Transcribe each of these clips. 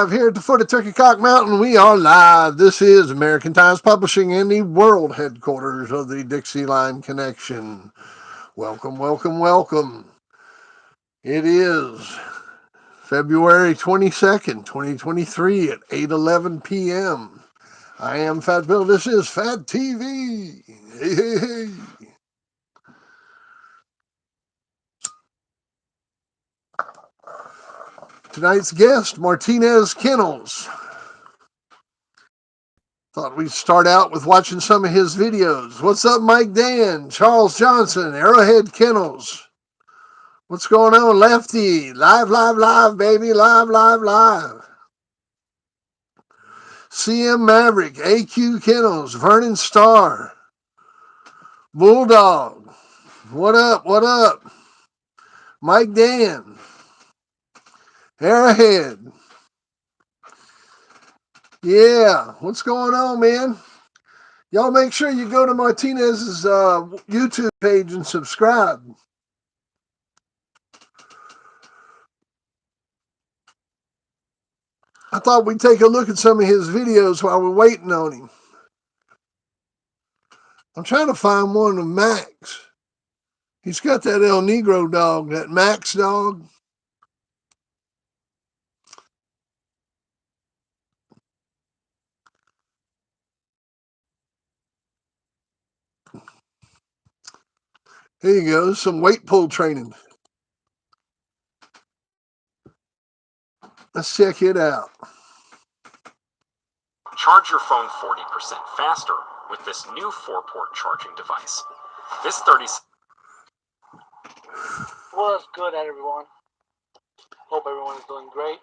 live here at the foot of Turkey Cock Mountain. We are live. This is American Times Publishing in the world headquarters of the Dixie Line Connection. Welcome, welcome, welcome. It is February 22nd, 2023 at 8:11 p.m. I am Fat Bill. This is Fatv. Hey, hey, hey. Tonight's guest, Martinez Kennels. Thought we'd start out with watching some of his videos. What's up, Mike Dan, Charles Johnson, Arrowhead Kennels? What's going on, Lefty? Live, live, live, baby. Live, live, live. CM Maverick, AQ Kennels, Vernon Starr, Bulldog. What up, what up? Mike Dan, Arrowhead. Yeah, what's going on, man? Y'all make sure you go to Martinez's YouTube page and subscribe. I thought we'd take a look at some of his videos while we're waiting on him. I'm trying to find one of Max. He's got that El Negro dog, that Max dog. Here you go, some weight pull training. Let's check it out. Charge your phone 40% faster with this new 4-port charging device. This 30... What's good, everyone? Hope everyone is doing great.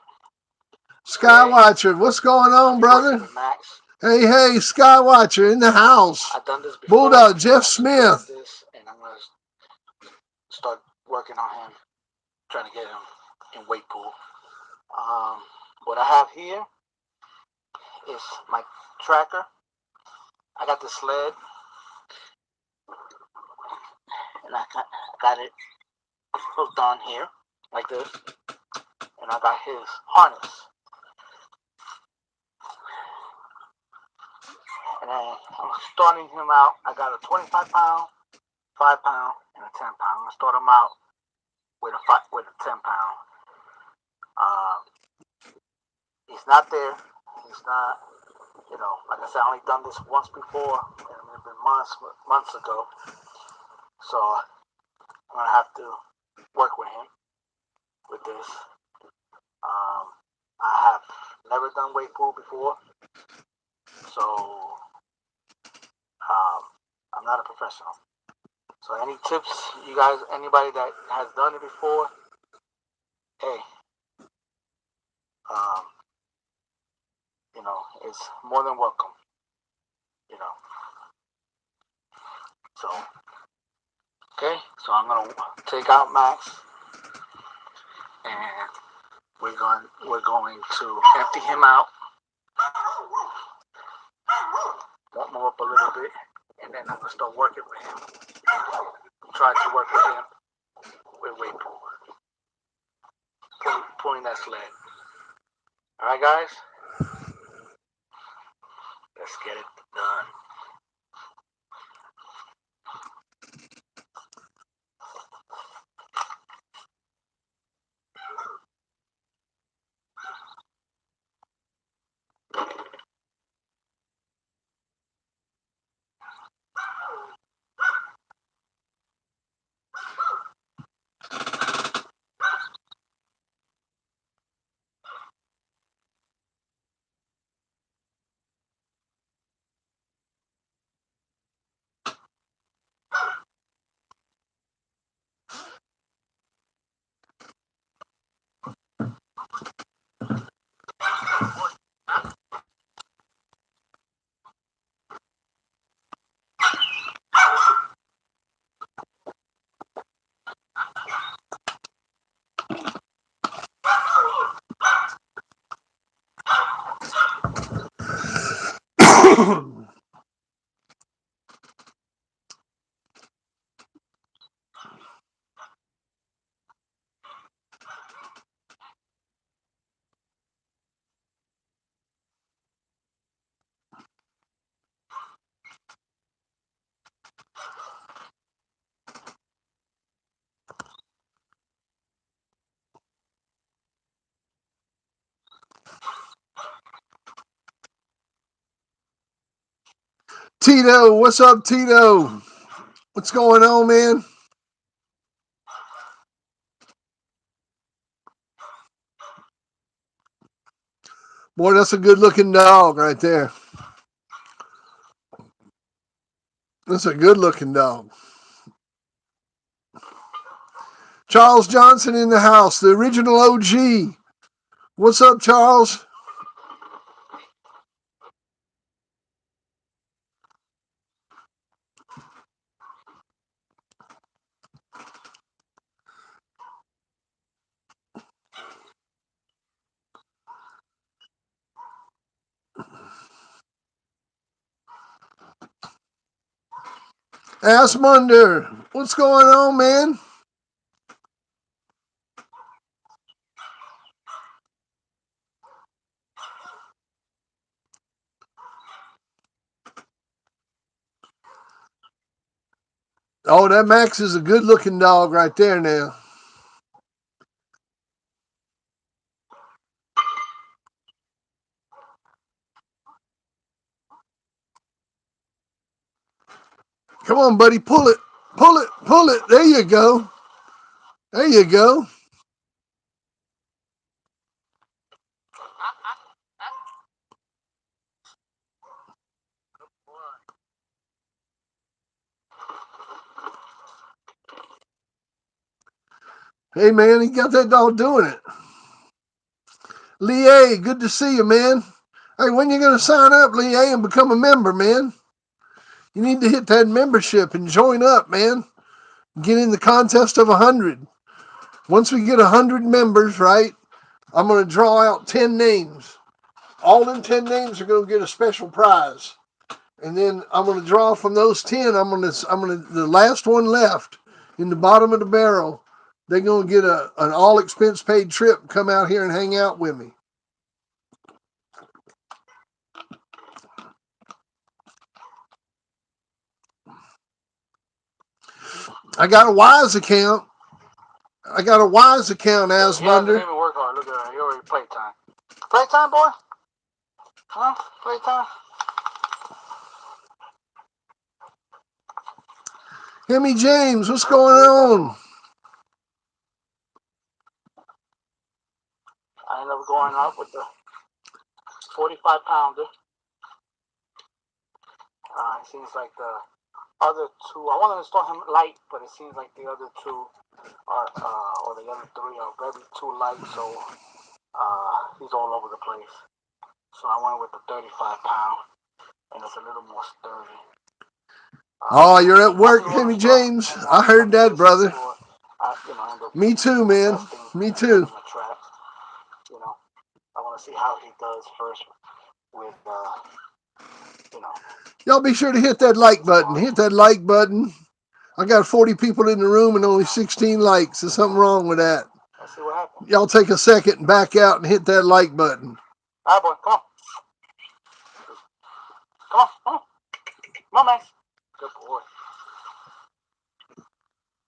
Skywatcher, what's going on, brother? Max. Hey, hey, Skywatcher in the house. I've done this before. Bulldog, Jeff Smith. This, and I'm going to start working on him, trying to get him in weight pool. What I have here is my tracker. I got the sled, and I got it hooked on here, like this. And I got his harness. And then I'm starting him out. I got a 25-pound, 5-pound, and a 10-pound. I'm gonna start him out with a 10-pound. He's not there. He's not. Like I said, I only done this once before, and it's been months ago. So I'm gonna have to work with him with this. I have never done weight pool before, so I'm not a professional. So any tips, you guys, anybody that has done it before, hey, it's more than welcome. So okay, so I'm gonna take out Max, and we're going to empty him out, warm him up a little bit, and then I'm gonna start working with him. Try to work with him with weight pool, pulling that sled. All right, guys, let's get it done. Tito, what's up, Tito? What's going on, man? Boy, that's a good-looking dog right there. That's a good-looking dog. Charles Johnson in the house, the original OG. What's up, Charles? Asmunder, what's going on, man? Oh, that Max is a good-looking dog right there now. Come on, buddy, pull it, pull it, pull it. There you go. There you go. Hey, man, he got that dog doing it. Lee A, good to see you, man. Hey, when you going to sign up, Lee A, and become a member, man? You need to hit that membership and join up, man. Get in the contest of 100. Once we get 100 members, right, I'm going to draw out 10 names. All them 10 names are going to get a special prize. And then I'm going to draw from those 10. The last one left in the bottom of the barrel, they're going to get an all expense paid trip, come out here and hang out with me. I got a Wise account. Asmunder. He hasn't even worked hard. Look at him. He already playtime. Playtime, boy? Huh? Playtime? Hemi James, what's going on? I ended up going up with the 45-pounder. It seems like the other two, I want to install him light, but it seems like the other two are, or the other three are very too light, so he's all over the place. So I went with the 35-pound, and it's a little more sturdy. Oh, you're at work, Hemi James. I heard that, brother. Me too, man. Me too. I want to see how he does first with, Y'all be sure to hit that like button. Hit that like button. I got 40 people in the room and only 16 likes. There's something wrong with that. Let's see what happens. Y'all take a second and back out and hit that like button. All right, boy, come on. Come on, come on. Come on, Max. Good boy.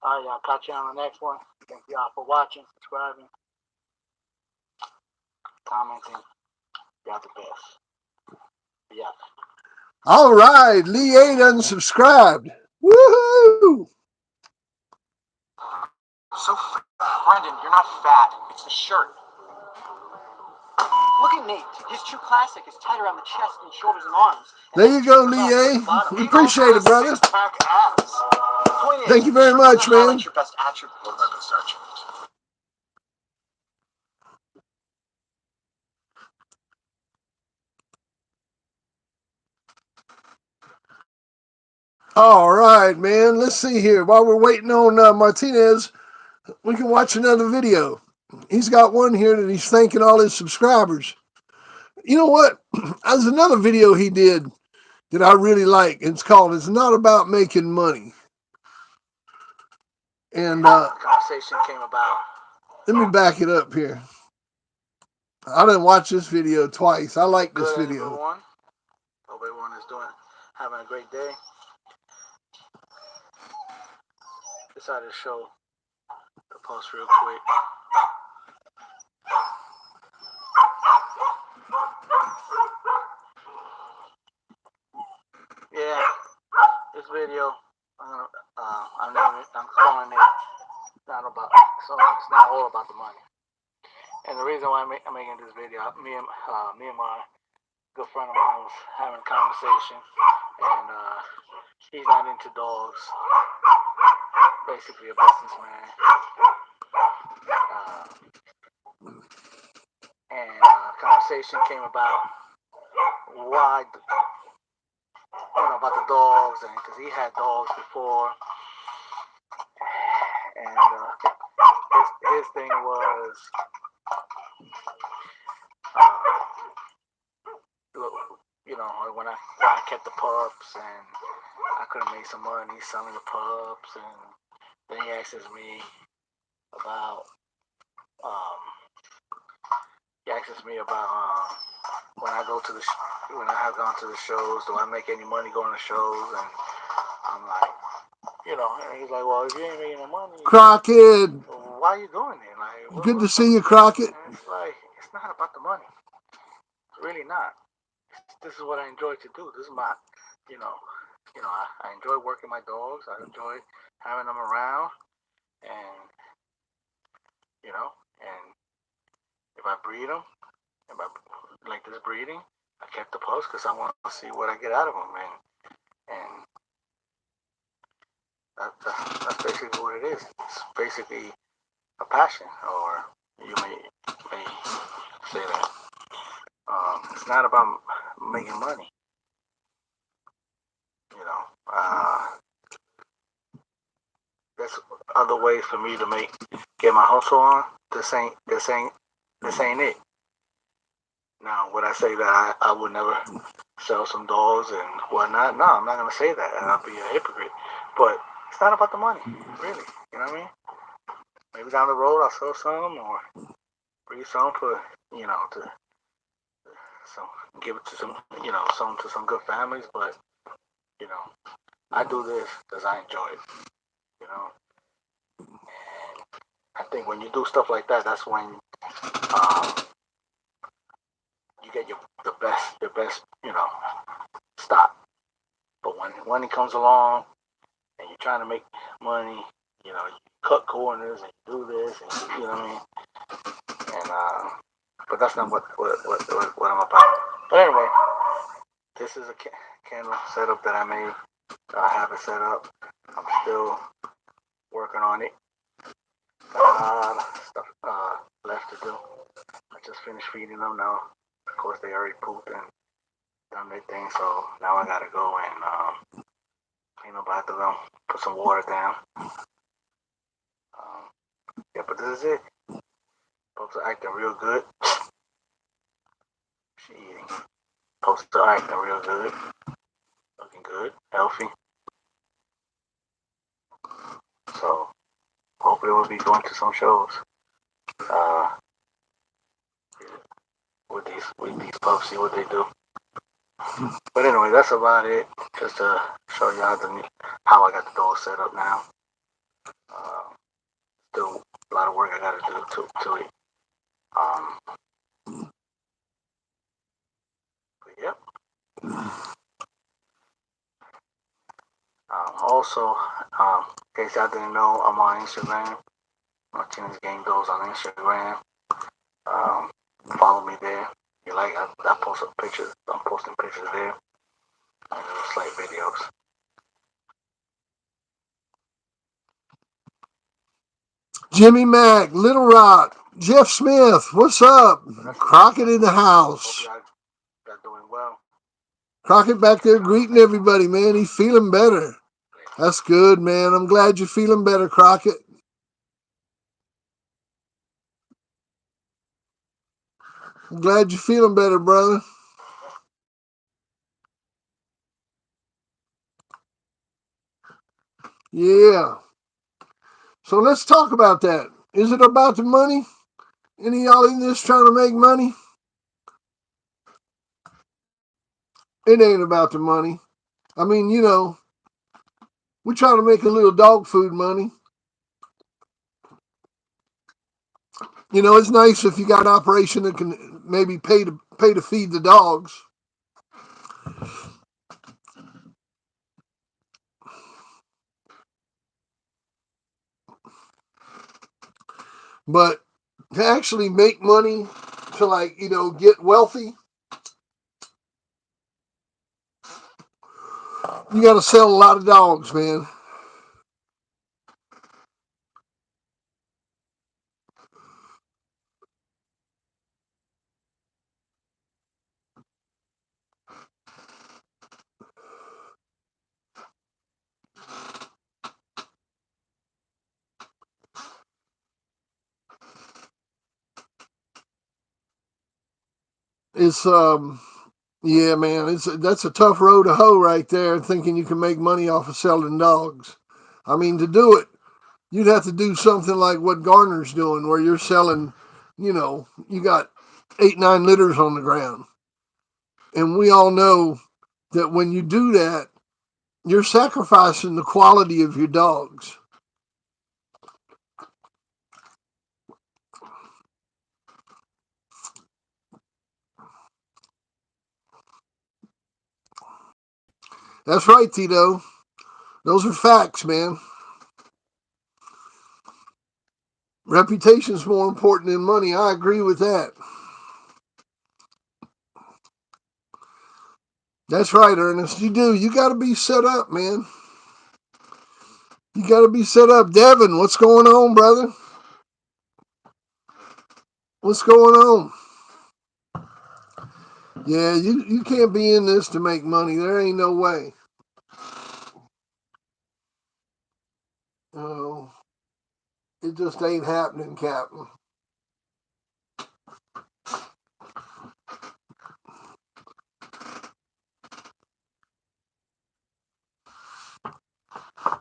All right, y'all. Catch you on the next one. Thank y'all for watching, subscribing, commenting. Y'all the best. Yeah. All right. Lee A done subscribed. Woohoo! So, Brendan, you're not fat. It's the shirt. Look at Nate. His true classic is tight around the chest and shoulders and arms. There you go, Lee A. We appreciate it, brother. Six-pack abs. Thank you very much, man. Your best attribute. What about this attribute? All right, man. Let's see here. While we're waiting on Martinez, we can watch another video. He's got one here that he's thanking all his subscribers. You know what? There's another video he did that I really like. It's called "It's Not About Making Money." And conversation came about. let me back it up here. I didn't watch this video twice. I like this video. Everyone. Hope everyone is having a great day. Decided to show the post real quick. Yeah, video, I'm calling it not about. So it's not all about the money. And the reason why I'm making this video, me and my good friend of mine was having a conversation, and he's not into dogs. Basically, a businessman. And conversation came about why, about the dogs, and because he had dogs before, and his thing was, when I kept the pups, and I could have made some money selling the pups, and then he asks me about, when I go to when I have gone to the shows, do I make any money going to shows? And I'm like, and he's like, well, if you ain't making no money, Crockett, why are you doing it? Like, good to see you, Crockett. And it's like, it's not about the money. It's really not. This is what I enjoy to do. This is my, I enjoy working my dogs. I enjoy having them around, and and if I breed them, if I like this breeding, I kept the pups because I want to see what I get out of them, and that's basically what it is. It's basically a passion, or you may say that. It's not about making money. There's other ways for me to get my hustle on. This ain't it. Now, would I say that I would never sell some dogs and whatnot? No, I'm not gonna say that, and I'll be a hypocrite. But it's not about the money, really. You know what I mean? Maybe down the road I'll sell some or breed some for to give it to some to some good families. But I do this because I enjoy it. And I think when you do stuff like that, that's when you get the best stock. But when it comes along and you're trying to make money, you cut corners and you do this, and you know what I mean. And but that's not what I'm about. But anyway, this is a kennel setup that I made. I have it set up. I'm still working on it. Got a lot of stuff left to do. I just finished feeding them now. Of course, they already pooped and done their thing, so now I gotta go and clean up after them, put some water down. Yeah, but this is it. Pups are acting real good. She eating. Pups are acting real good. Looking good, healthy. So hopefully we'll be going to some shows. With these pups, see what they do. But anyway, that's about it. Just to show you how I got the dog set up now. Still a lot of work I got to do to it. But yep. Also, in case y'all didn't know, I'm on Instagram. Martinez Gamedog on Instagram. Follow me there. You like? I post pictures. I'm posting pictures there and little slight videos. Jimmy Mack, Little Rock, Jeff Smith, what's up? Crockett in the house. Hope y'all doing well. Crockett back there greeting everybody, man. He's feeling better. That's good, man. I'm glad you're feeling better, Crockett. I'm glad you're feeling better, brother. Yeah. So let's talk about that. Is it about the money? Any of y'all in this trying to make money? It ain't about the money. I mean, we're trying to make a little dog food money. It's nice if you got an operation that can maybe pay to feed the dogs. But to actually make money, to like, get wealthy, you got to sell a lot of dogs, man. It's yeah, man, that's a tough road to hoe right there, thinking you can make money off of selling dogs. I mean, to do it, you'd have to do something like what Garner's doing, where you're selling, you got 8, 9 litters on the ground. And we all know that when you do that, you're sacrificing the quality of your dogs. That's right, Tito. Those are facts, man. Reputation's more important than money. I agree with that. That's right, Ernest. You do. You got to be set up, man. You got to be set up. Devin, what's going on, brother? What's going on? Yeah, you can't be in this to make money. There ain't no way. Oh, it just ain't happening, Captain.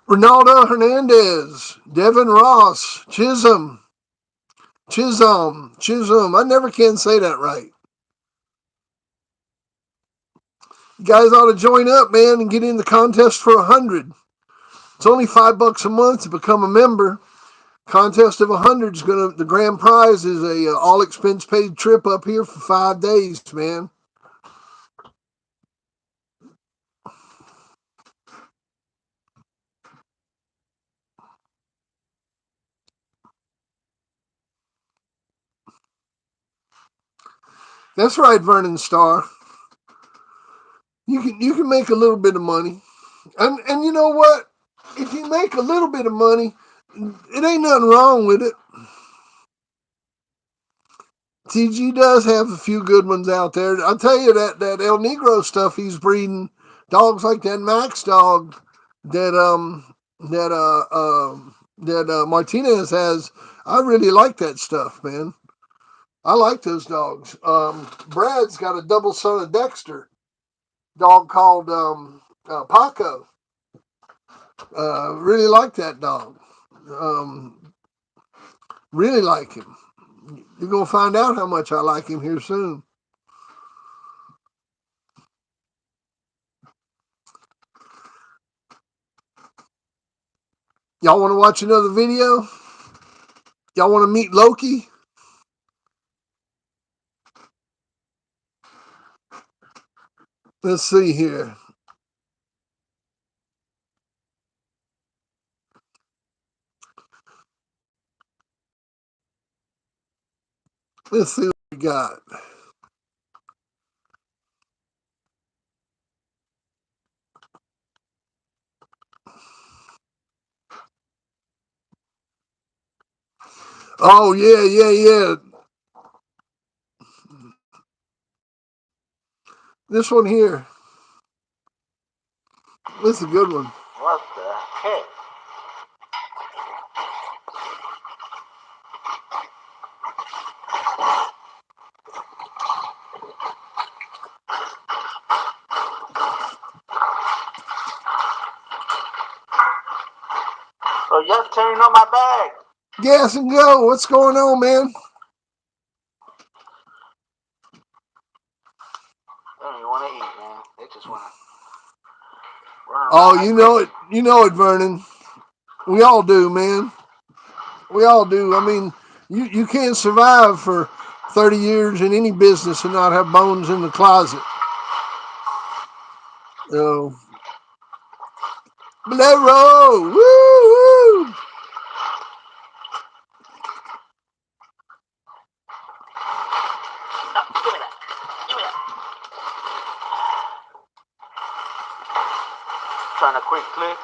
Ronaldo Hernandez, Devin Ross, Chisholm. I never can say that right. You guys ought to join up, man, and get in the contest for 100. It's only $5 a month to become a member. Contest of 100 is gonna. The grand prize is a all expense paid trip up here for 5 days, man. That's right, Vernon Starr. You can make a little bit of money, and you know what? If you make a little bit of money, it ain't nothing wrong with it. TG does have a few good ones out there. I'll tell you that El Negro stuff he's breeding, dogs like that Max dog that Martinez has. I really like that stuff, man. I like those dogs. Brad's got a double son of Dexter dog called Paco. Really like that dog. Really like him. You're gonna find out how much I like him here soon. Y'all want to watch another video? Y'all want to meet Loki? Let's see here. Let's see what we got. Oh, yeah. This one here. This is a good one. What the heck? So you're tearing up my bag. Gas and go. What's going on, man? They don't even want to eat, man. They just want to run around. Oh, like you know crazy. it. You know it, Vernon. We all do, man. We all do. I mean, you can't survive for 30 years in any business and not have bones in the closet. So, Bolero. Woo! Trying to quick click.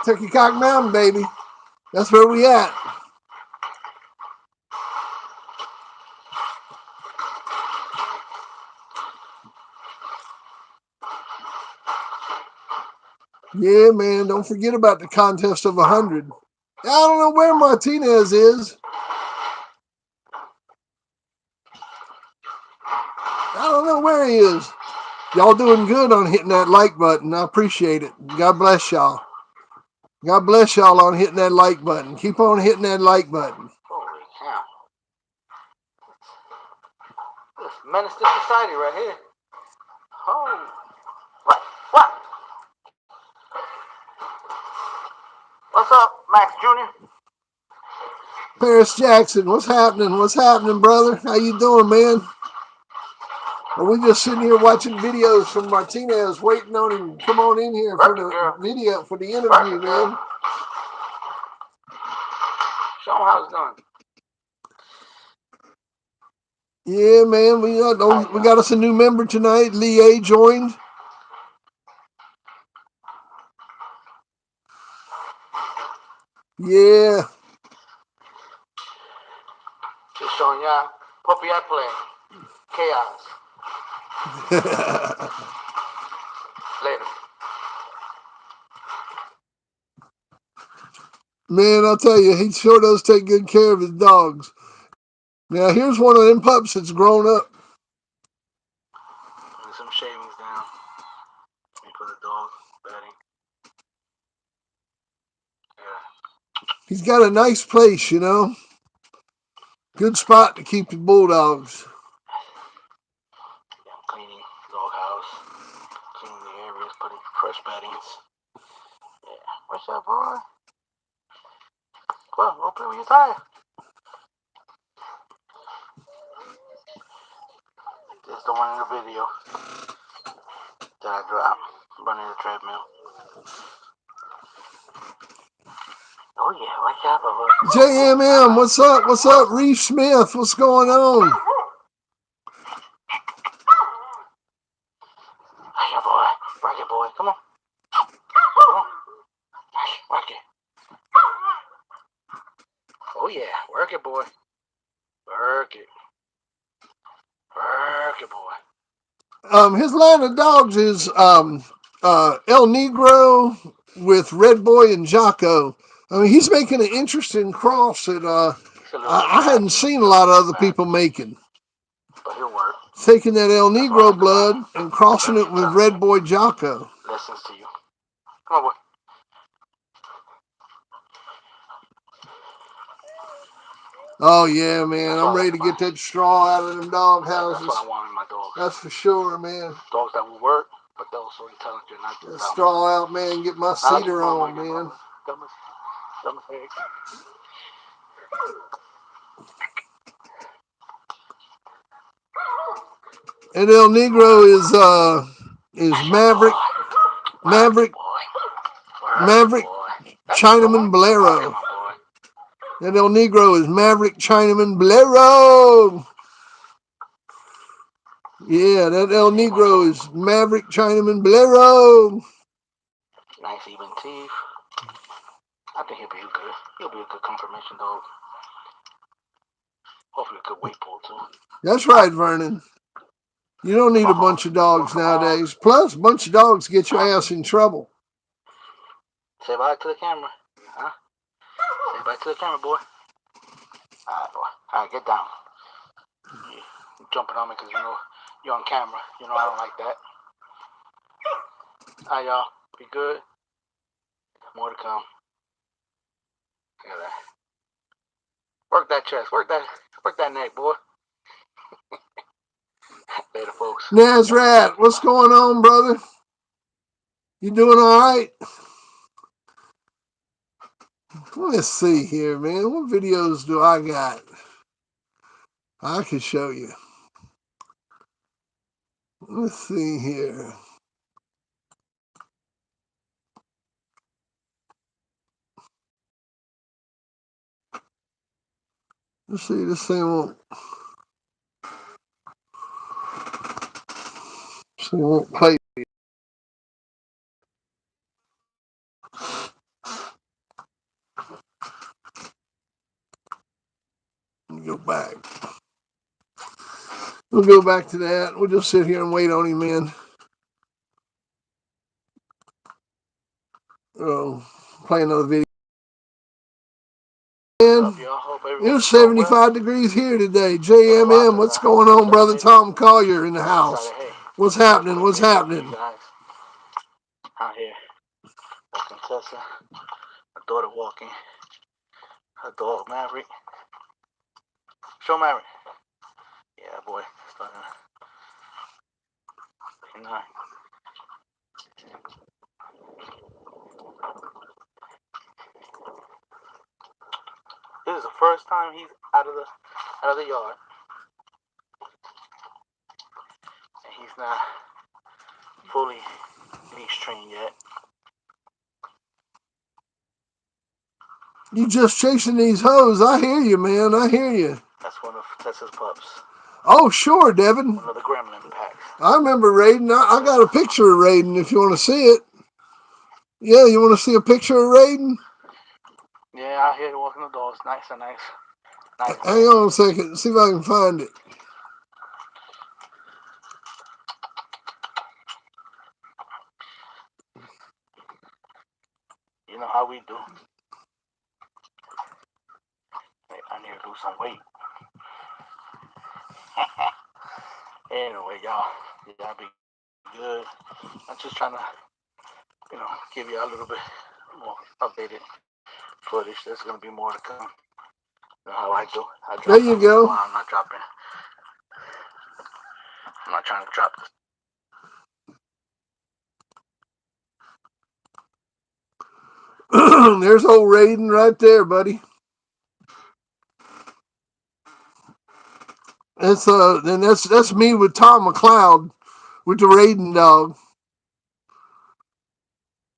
Turkey Cock Mountain, baby. That's where we at. Yeah, man, don't forget about the contest of 100. I don't know where Martinez is. I don't know where he is. Y'all doing good on hitting that like button. I appreciate it. God bless y'all. God bless y'all on hitting that like button. Keep on hitting that like button. Holy cow. This menace to society right here. Oh. What? What's up, Max Jr.? Paris Jackson, what's happening? What's happening, brother? How you doing, man? Are we just sitting here watching videos from Martinez, waiting on him to come on in here for the video, for the interview, man? Show him how it's done. Yeah, man, we got us a new member tonight. Lee A joined. Yeah. Just showing y'all puppy I play. Chaos. Later. Man, I'll tell you, he sure does take good care of his dogs. Now, here's one of them pups that's grown up. And some shavings down. For the dog bedding. Yeah. He's got a nice place, you know. Good spot to keep the bulldogs. Yeah, I'm cleaning the doghouse. Cleaning the areas, putting fresh beddings. Yeah. What's up, boy? Well, go play with your tire. This is the one in the video that I dropped running the treadmill. Oh yeah, what's up, boy? JMM, what's up? What's up? Reeve Smith, what's going on? Hey, boy. Work it, boy. Come on. Come on. Work it. Oh yeah, work it, boy. Work it. Work it, boy. His line of dogs is El Negro with Red Boy and Jocko. I mean, he's making an interesting cross that I hadn't seen a lot of other people making. But he'll work. Taking that El Negro blood and crossing it with Red Boy Jocko. Listens to you. Come on, boy. Oh, yeah, man. I'm ready to get that straw out of them dog houses. That's what I want in my dogs. That's for sure, man. Dogs that will work, but they'll so intelligent. Not that straw out, man. Get my cedar on, man. And El Negro is Maverick Chinaman Bolero. And El Negro is Maverick Chinaman Bolero. Yeah, that El Negro is Maverick Chinaman Bolero. Nice even teeth. I think he'll be good. He'll be a good confirmation dog. Hopefully a good weight pull too. That's right, Vernon. You don't need a bunch of dogs nowadays. Plus, a bunch of dogs get your ass in trouble. Say bye to the camera. Huh? Say bye to the camera, boy. Alright, boy. Alright, get down. You're jumping on me because you know you're on camera. You know I don't like that. Alright, y'all. Be good. More to come. Look at that. Work that chest. Work that neck, boy. Later, folks. Nazrat, what's going on, brother? You doing all right? Let's see here, man. What videos do I got? I can show you. Let's see here. Let's see, this thing won't play. Go back. We'll go back to that. We'll just sit here and wait on him, man. Play another video. It's 75 degrees here today. JMM, what's going on, brother Tom Collier in the house? What's happening? What's happening? Out here, walking Tessa, my daughter walking her dog Maverick. Show Maverick. Yeah, boy. This is the first time he's out of the yard, and he's not fully leash trained yet. You just chasing these hoes. I hear you, man. I hear you. That's one of Tessa's pups. Oh, sure, Devin. One of the gremlin packs. I remember Raiden. I got a picture of Raiden if you want to see it. Yeah, you want to see a picture of Raiden? Yeah, out here walking the dogs. Nice. Hang on a second. See if I can find it. You know how we do. Hey, I need to lose some weight. Anyway, y'all be good. I'm just trying to, give you a little bit more updated footage. There's going to be more to come. You know how I do. There you go. I'm not dropping. I'm not trying to drop this. There's old Raiden right there, buddy. That's me with Tom McLeod with the Raiden dog.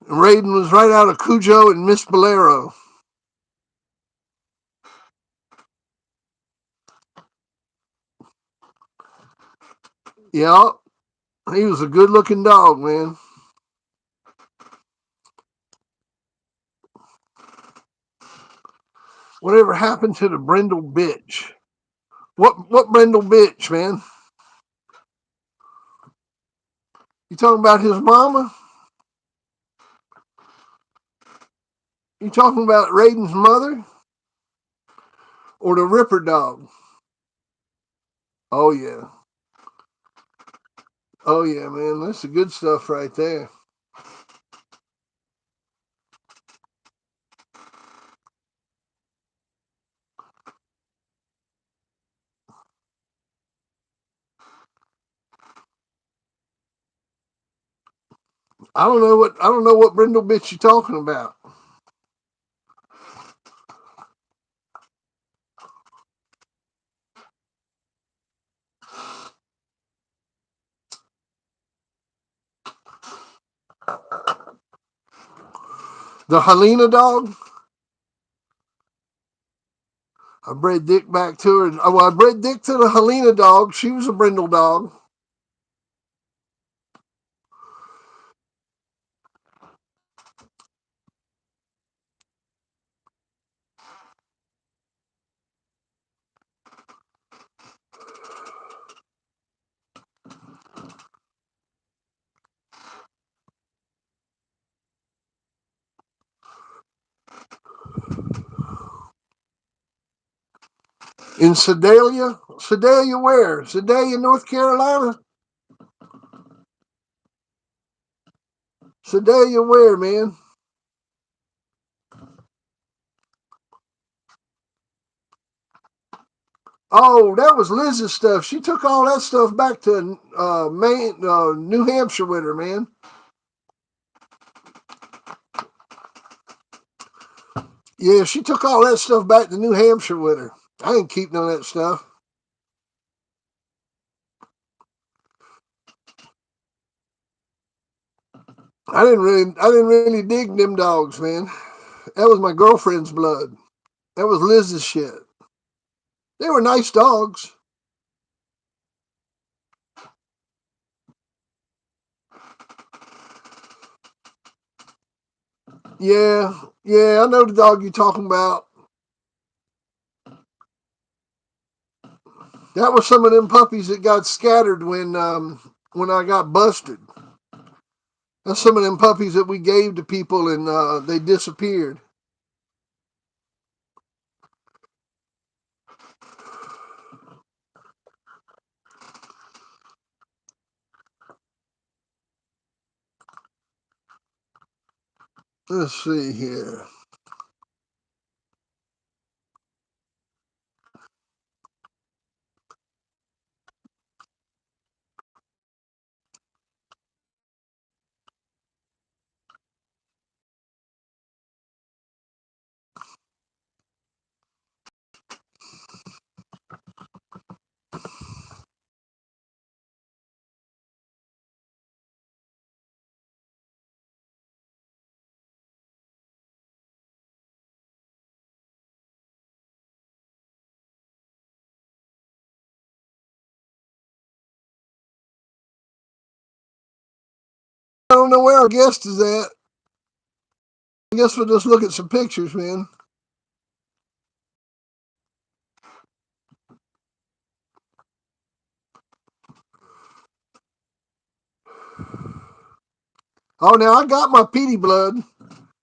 And Raiden was right out of Cujo and Miss Bolero. Yeah, he was a good-looking dog, man. Whatever happened to the Brindle bitch? What Brindle bitch, man? You talking about his mama? You talking about Raiden's mother? Or the Ripper dog? Oh, yeah. Oh, yeah, man. That's the good stuff right there. I don't know what Brindle bitch you're talking about. The Helena dog? I bred Dick back to her. Well, I bred Dick to the Helena dog. She was a brindle dog. In Sedalia? Sedalia where? Sedalia, North Carolina? Sedalia where, man? Oh, that was Liz's stuff. She took all that stuff back to Maine, New Hampshire with her, man. Yeah, she took all that stuff back to New Hampshire with her. I ain't keep none of that stuff. I didn't really dig them dogs, man. That was my girlfriend's blood. That was Liz's shit. They were nice dogs. Yeah, yeah, I know the dog you're talking about. That was some of them puppies that got scattered when I got busted. That's some of them puppies that we gave to people and they disappeared. Let's see here. I don't know where our guest is at. I guess we'll just look at some pictures, man. Oh, now I got my PD blood.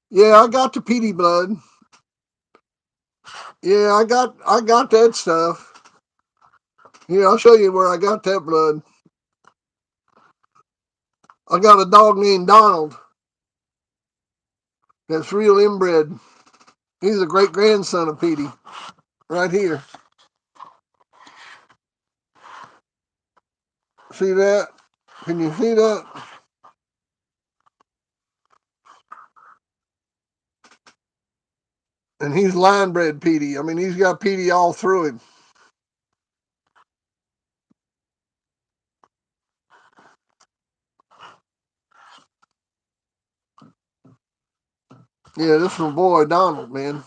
Yeah, I got the PD blood. Yeah, I got that stuff. Here, I'll show you where I got that blood. I got a dog named Donald that's real inbred. He's a great grandson of Petey, right here. See that? Can you see that? And he's line bred Petey. I mean, he's got Petey all through him. Yeah, this is my boy Donald, man.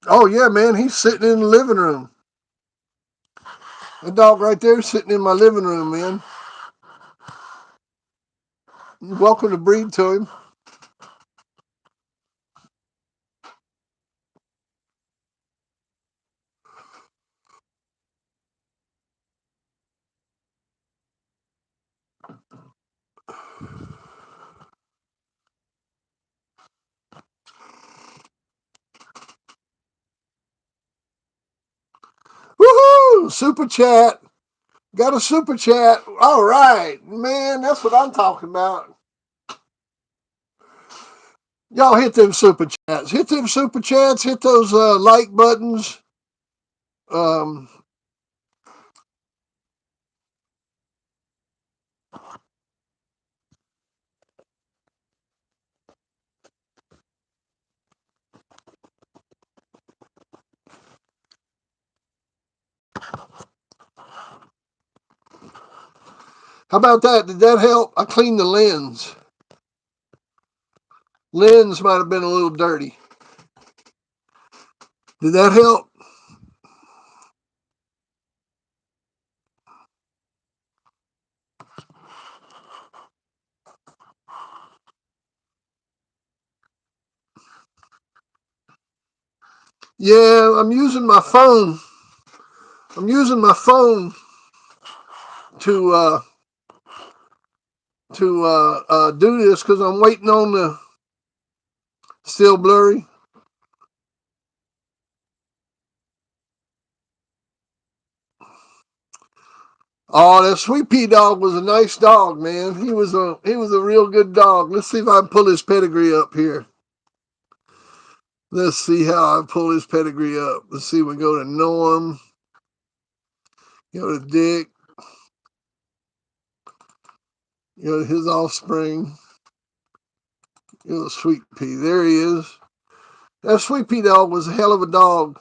Oh yeah, man, he's sitting in the living room. That dog right there is sitting in my living room, man. You're welcome to breed to him. Woohoo! Super chat. Got a super chat. All right, man, that's what I'm talking about. Y'all hit them super chats. Hit them super chats. Hit those like buttons. Um, how about that? Did that help? I cleaned the lens. Lens might have been a little dirty. Did that help? Yeah, I'm using my phone. I'm using my phone to do this because I'm waiting on the still blurry. Oh, that Sweet Pea dog was a nice dog, man. He was a real good dog. Let's see if I can pull his pedigree up here. Let's see how I pull his pedigree up. Let's see. We go to Norm. Go to Dick. Go to his offspring. Go to Sweet Pea. There he is. That Sweet Pea dog was a hell of a dog.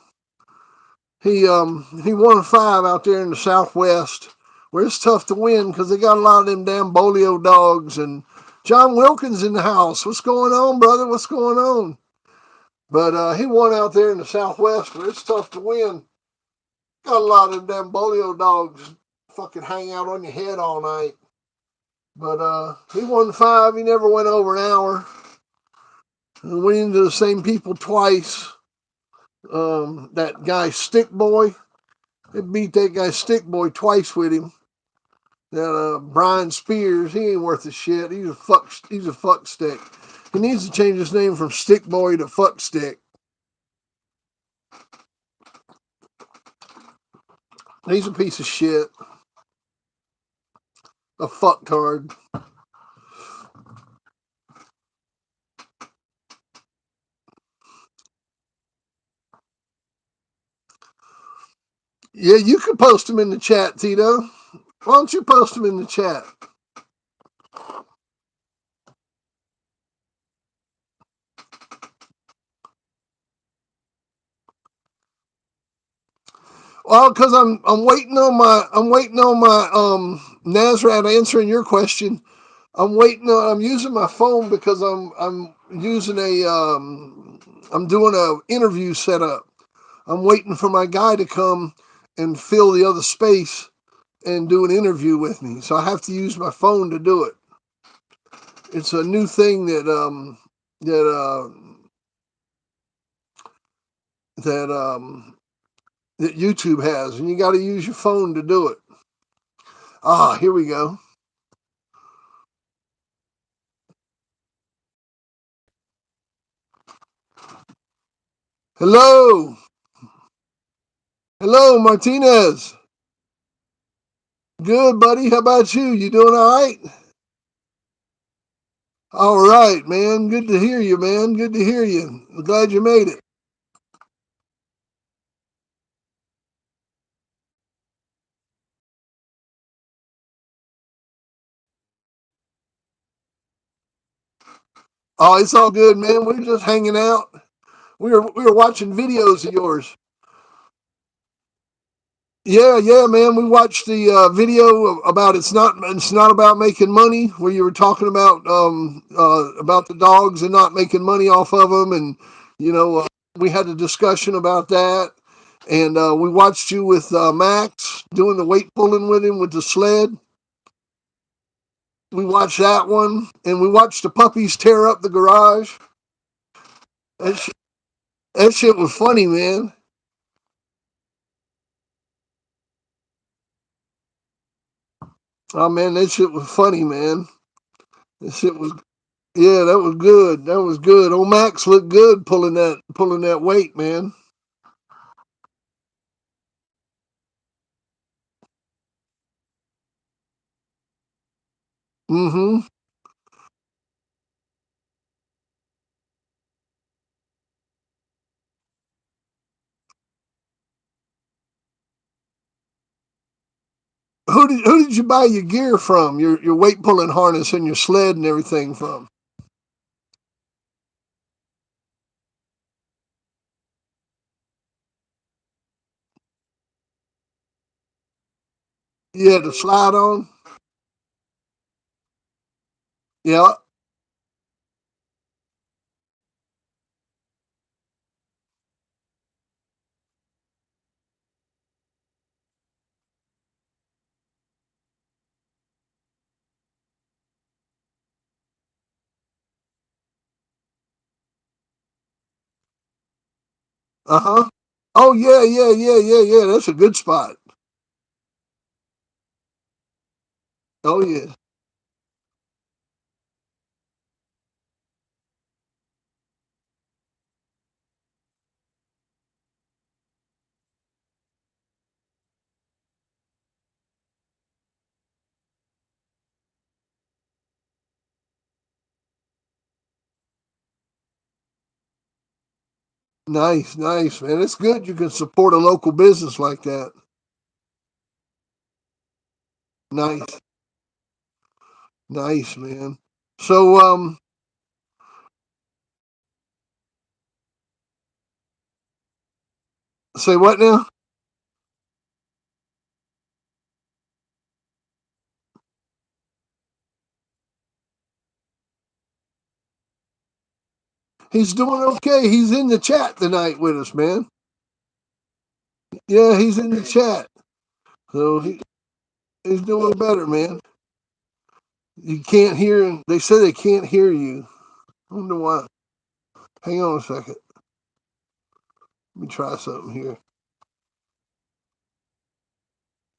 He won 5 out there in the Southwest, where it's tough to win because they got a lot of them damn bolio dogs. And John Wilkins in the house. What's going on, brother? What's going on? But he won out there in the Southwest, where it's tough to win. Got a lot of them damn bolio dogs fucking hang out on your head all night. But he won 5. He never went over an hour. And went into the same people twice. That guy Stick Boy, they beat that guy Stick Boy twice with him. That Brian Spears, he ain't worth a shit. He's a fuck stick. He needs to change his name from Stick Boy to Fuck Stick. He's a piece of shit. A fucktard. Yeah, you can post him in the chat, Tito. Why don't you post him in the chat? Well, because I'm waiting on my Nazrat answering your question. I'm using my phone because I'm using I'm doing a interview setup. I'm waiting for my guy to come and fill the other space and do an interview with me. So I have to use my phone to do it. It's a new thing that that that YouTube has, and you got to use your phone to do it. Here we go. Hello, hello, Martinez. Good, buddy. How about you? You doing all right? All right, man. Good to hear you, man. Good to hear you. I'm glad you made it. Oh, it's all good, man. We're just hanging out. We were watching videos of yours. Yeah, yeah, man. We watched the video about it's not about making money, where you were talking about the dogs and not making money off of them, and you know we had a discussion about that, and we watched you with Max doing the weight pulling with him with the sled. We watched that one, and we watched the puppies tear up the garage. That sh- that shit was funny, man. Oh man, that shit was funny, man. That shit was Yeah, that was good. That was good. Old Max looked good pulling that weight, man. Mm-hmm. Who did you buy your gear from? Your weight pulling harness and your sled and everything from? You had to slide on. Yeah. Uh huh. Oh yeah, yeah, yeah, yeah, yeah. That's a good spot. Oh yeah. Nice, nice, man. It's good you can support a local business like that. Nice, nice, man. So say what now? He's doing okay. He's in the chat tonight with us, man. Yeah, he's in the chat. So he's doing better, man. You can't hear him. They say they can't hear you. I wonder why. Hang on a second. Let me try something here.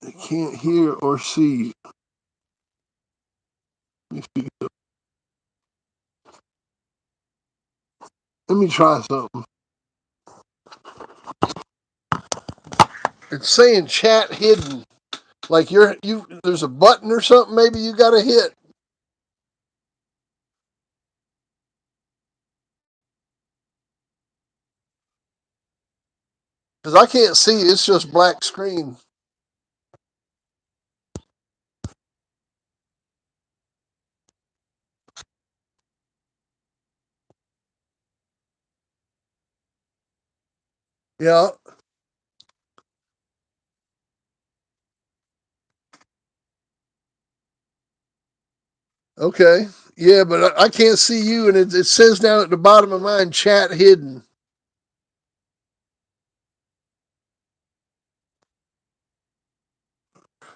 They can't hear or see. Let me, Let me try something. It's saying chat hidden. Like there's a button or something maybe you gotta hit. Because I can't see. It's just black screen. Yeah. Okay. Yeah, but I can't see you, and it says down at the bottom of mine, chat hidden.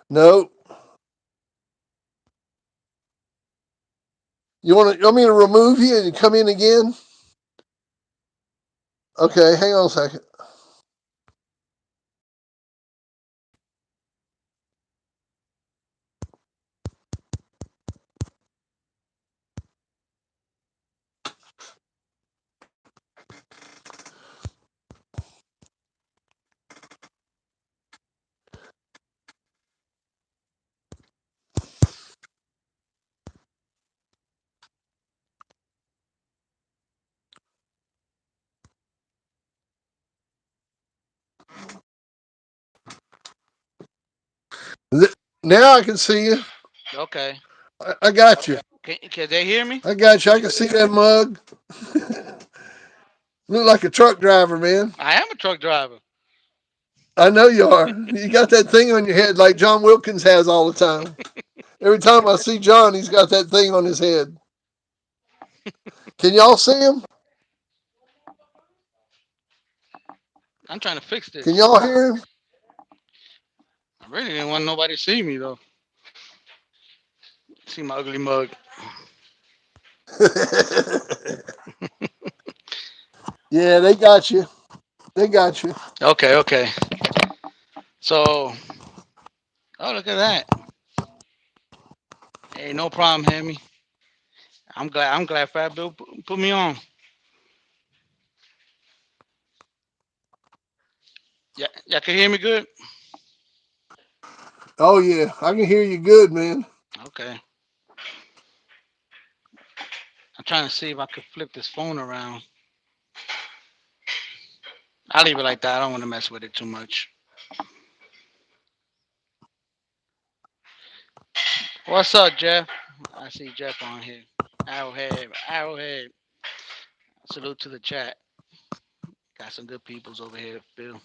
No. You want me to remove you and come in again? Okay, hang on a second. Now I can see you. Okay. I got you. Can they hear me? I got you. I can see that mug. Look like a truck driver, man. I am a truck driver. I know you are. You got that thing on your head like John Wilkins has all the time. Every time I see John, he's got that thing on his head. Can y'all see him? I'm trying to fix Can this. y'all hear him? I really didn't want nobody to see me though. See my ugly mug. Yeah, they got you. They got you. Okay, okay. So, oh look at that. Hey, no problem, Hammy. I'm glad Fat Bill put me on. Yeah, y'all can hear me good. Oh yeah, I can hear you good, man. Okay. I'm trying to see if I could flip this phone around. I'll leave it like that. I don't want to mess with it too much. What's up, Jeff? I see Jeff on here. Arrowhead, Arrowhead. Salute to the chat. Got some good peoples over here, Phil.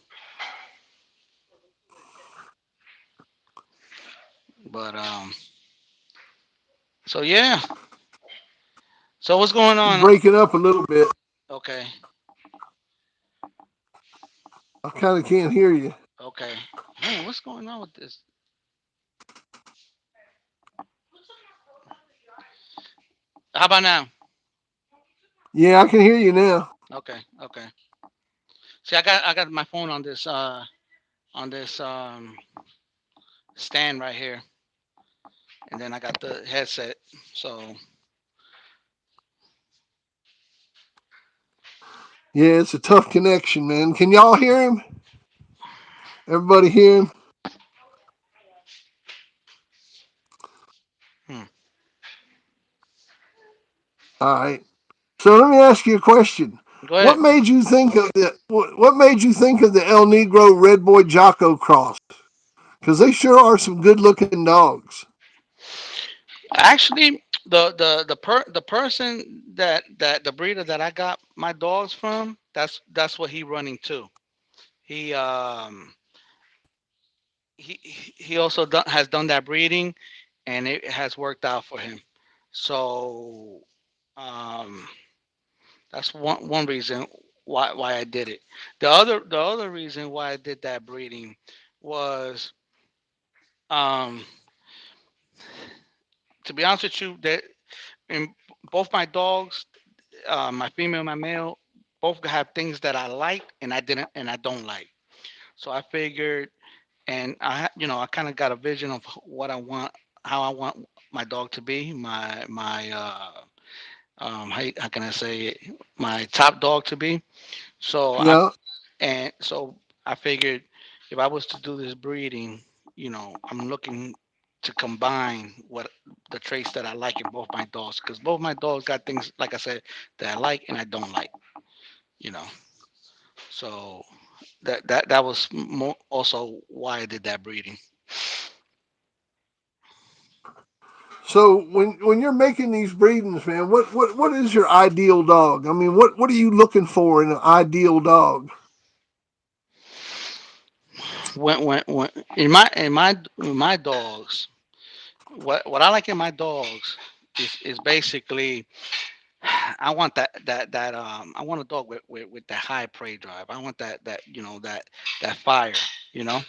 But so yeah. So what's going You're on? breaking up a little bit. Okay, I kind of can't hear you. okay. Man, what's going on with this? How about now? Yeah, I can hear you now. Okay, okay. See, I got my phone on this stand right here, and then I got the headset. So Yeah, it's a tough connection, man. Can y'all hear him? Everybody hear him? hmm. All right. So let me ask you a question. Go ahead. What made you think of the El Negro Red Boy Jocko cross? Because they sure are some good looking dogs. Actually, the person that the breeder that I got my dogs from, that's what he running too. He he also has done that breeding, and it has worked out for him. So um, That's one reason why I did it. The other reason why I did that breeding was, um to be honest with you, that in both my dogs, my female and my male, both have things that I like and I don't like. So I figured, and I kind of got a vision of what I want, how I want my dog to be, how can I say it, my top dog to be. So I Yeah. and so I figured if I was to do this breeding, I'm looking to combine what the traits that I like in both my dogs, because both my dogs got things, like I said, that I like and I don't like. You know, so that was more also why I did that breeding. So when you're making these breedings, man, what is your ideal dog? I mean, what are you looking for in an ideal dog? When in my dogs, what I like in my dogs is basically, I want that I want a dog with that high prey drive. I want that fire, you know.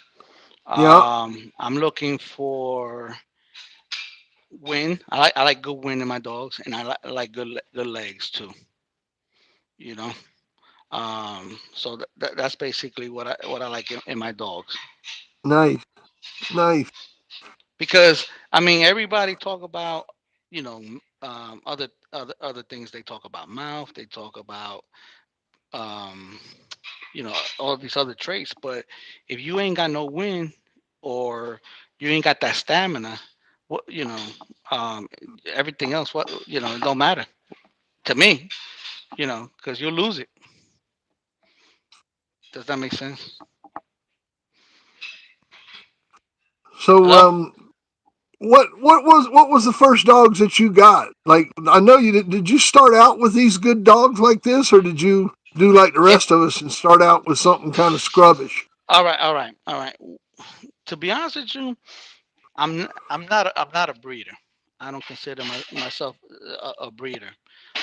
Yeah, I'm looking for wind. I like good wind in my dogs, and I like good legs too, you know. So that's basically what I like in my dogs. nice, nice. Because I mean, everybody talk about, other things. They talk about mouth, they talk about, um all these other traits, but if you ain't got no wind, or you ain't got that stamina, what um everything else, what it don't matter to me, because you'll lose it. Does that make sense? So Hello. what was the first dogs that you got? Like I know you did you start out with these good dogs like this, or did you do like the Yeah. rest of us and start out with something kind of scrubbish? All right, all right, all right. To be honest with you, I'm not a breeder. I don't consider myself a breeder.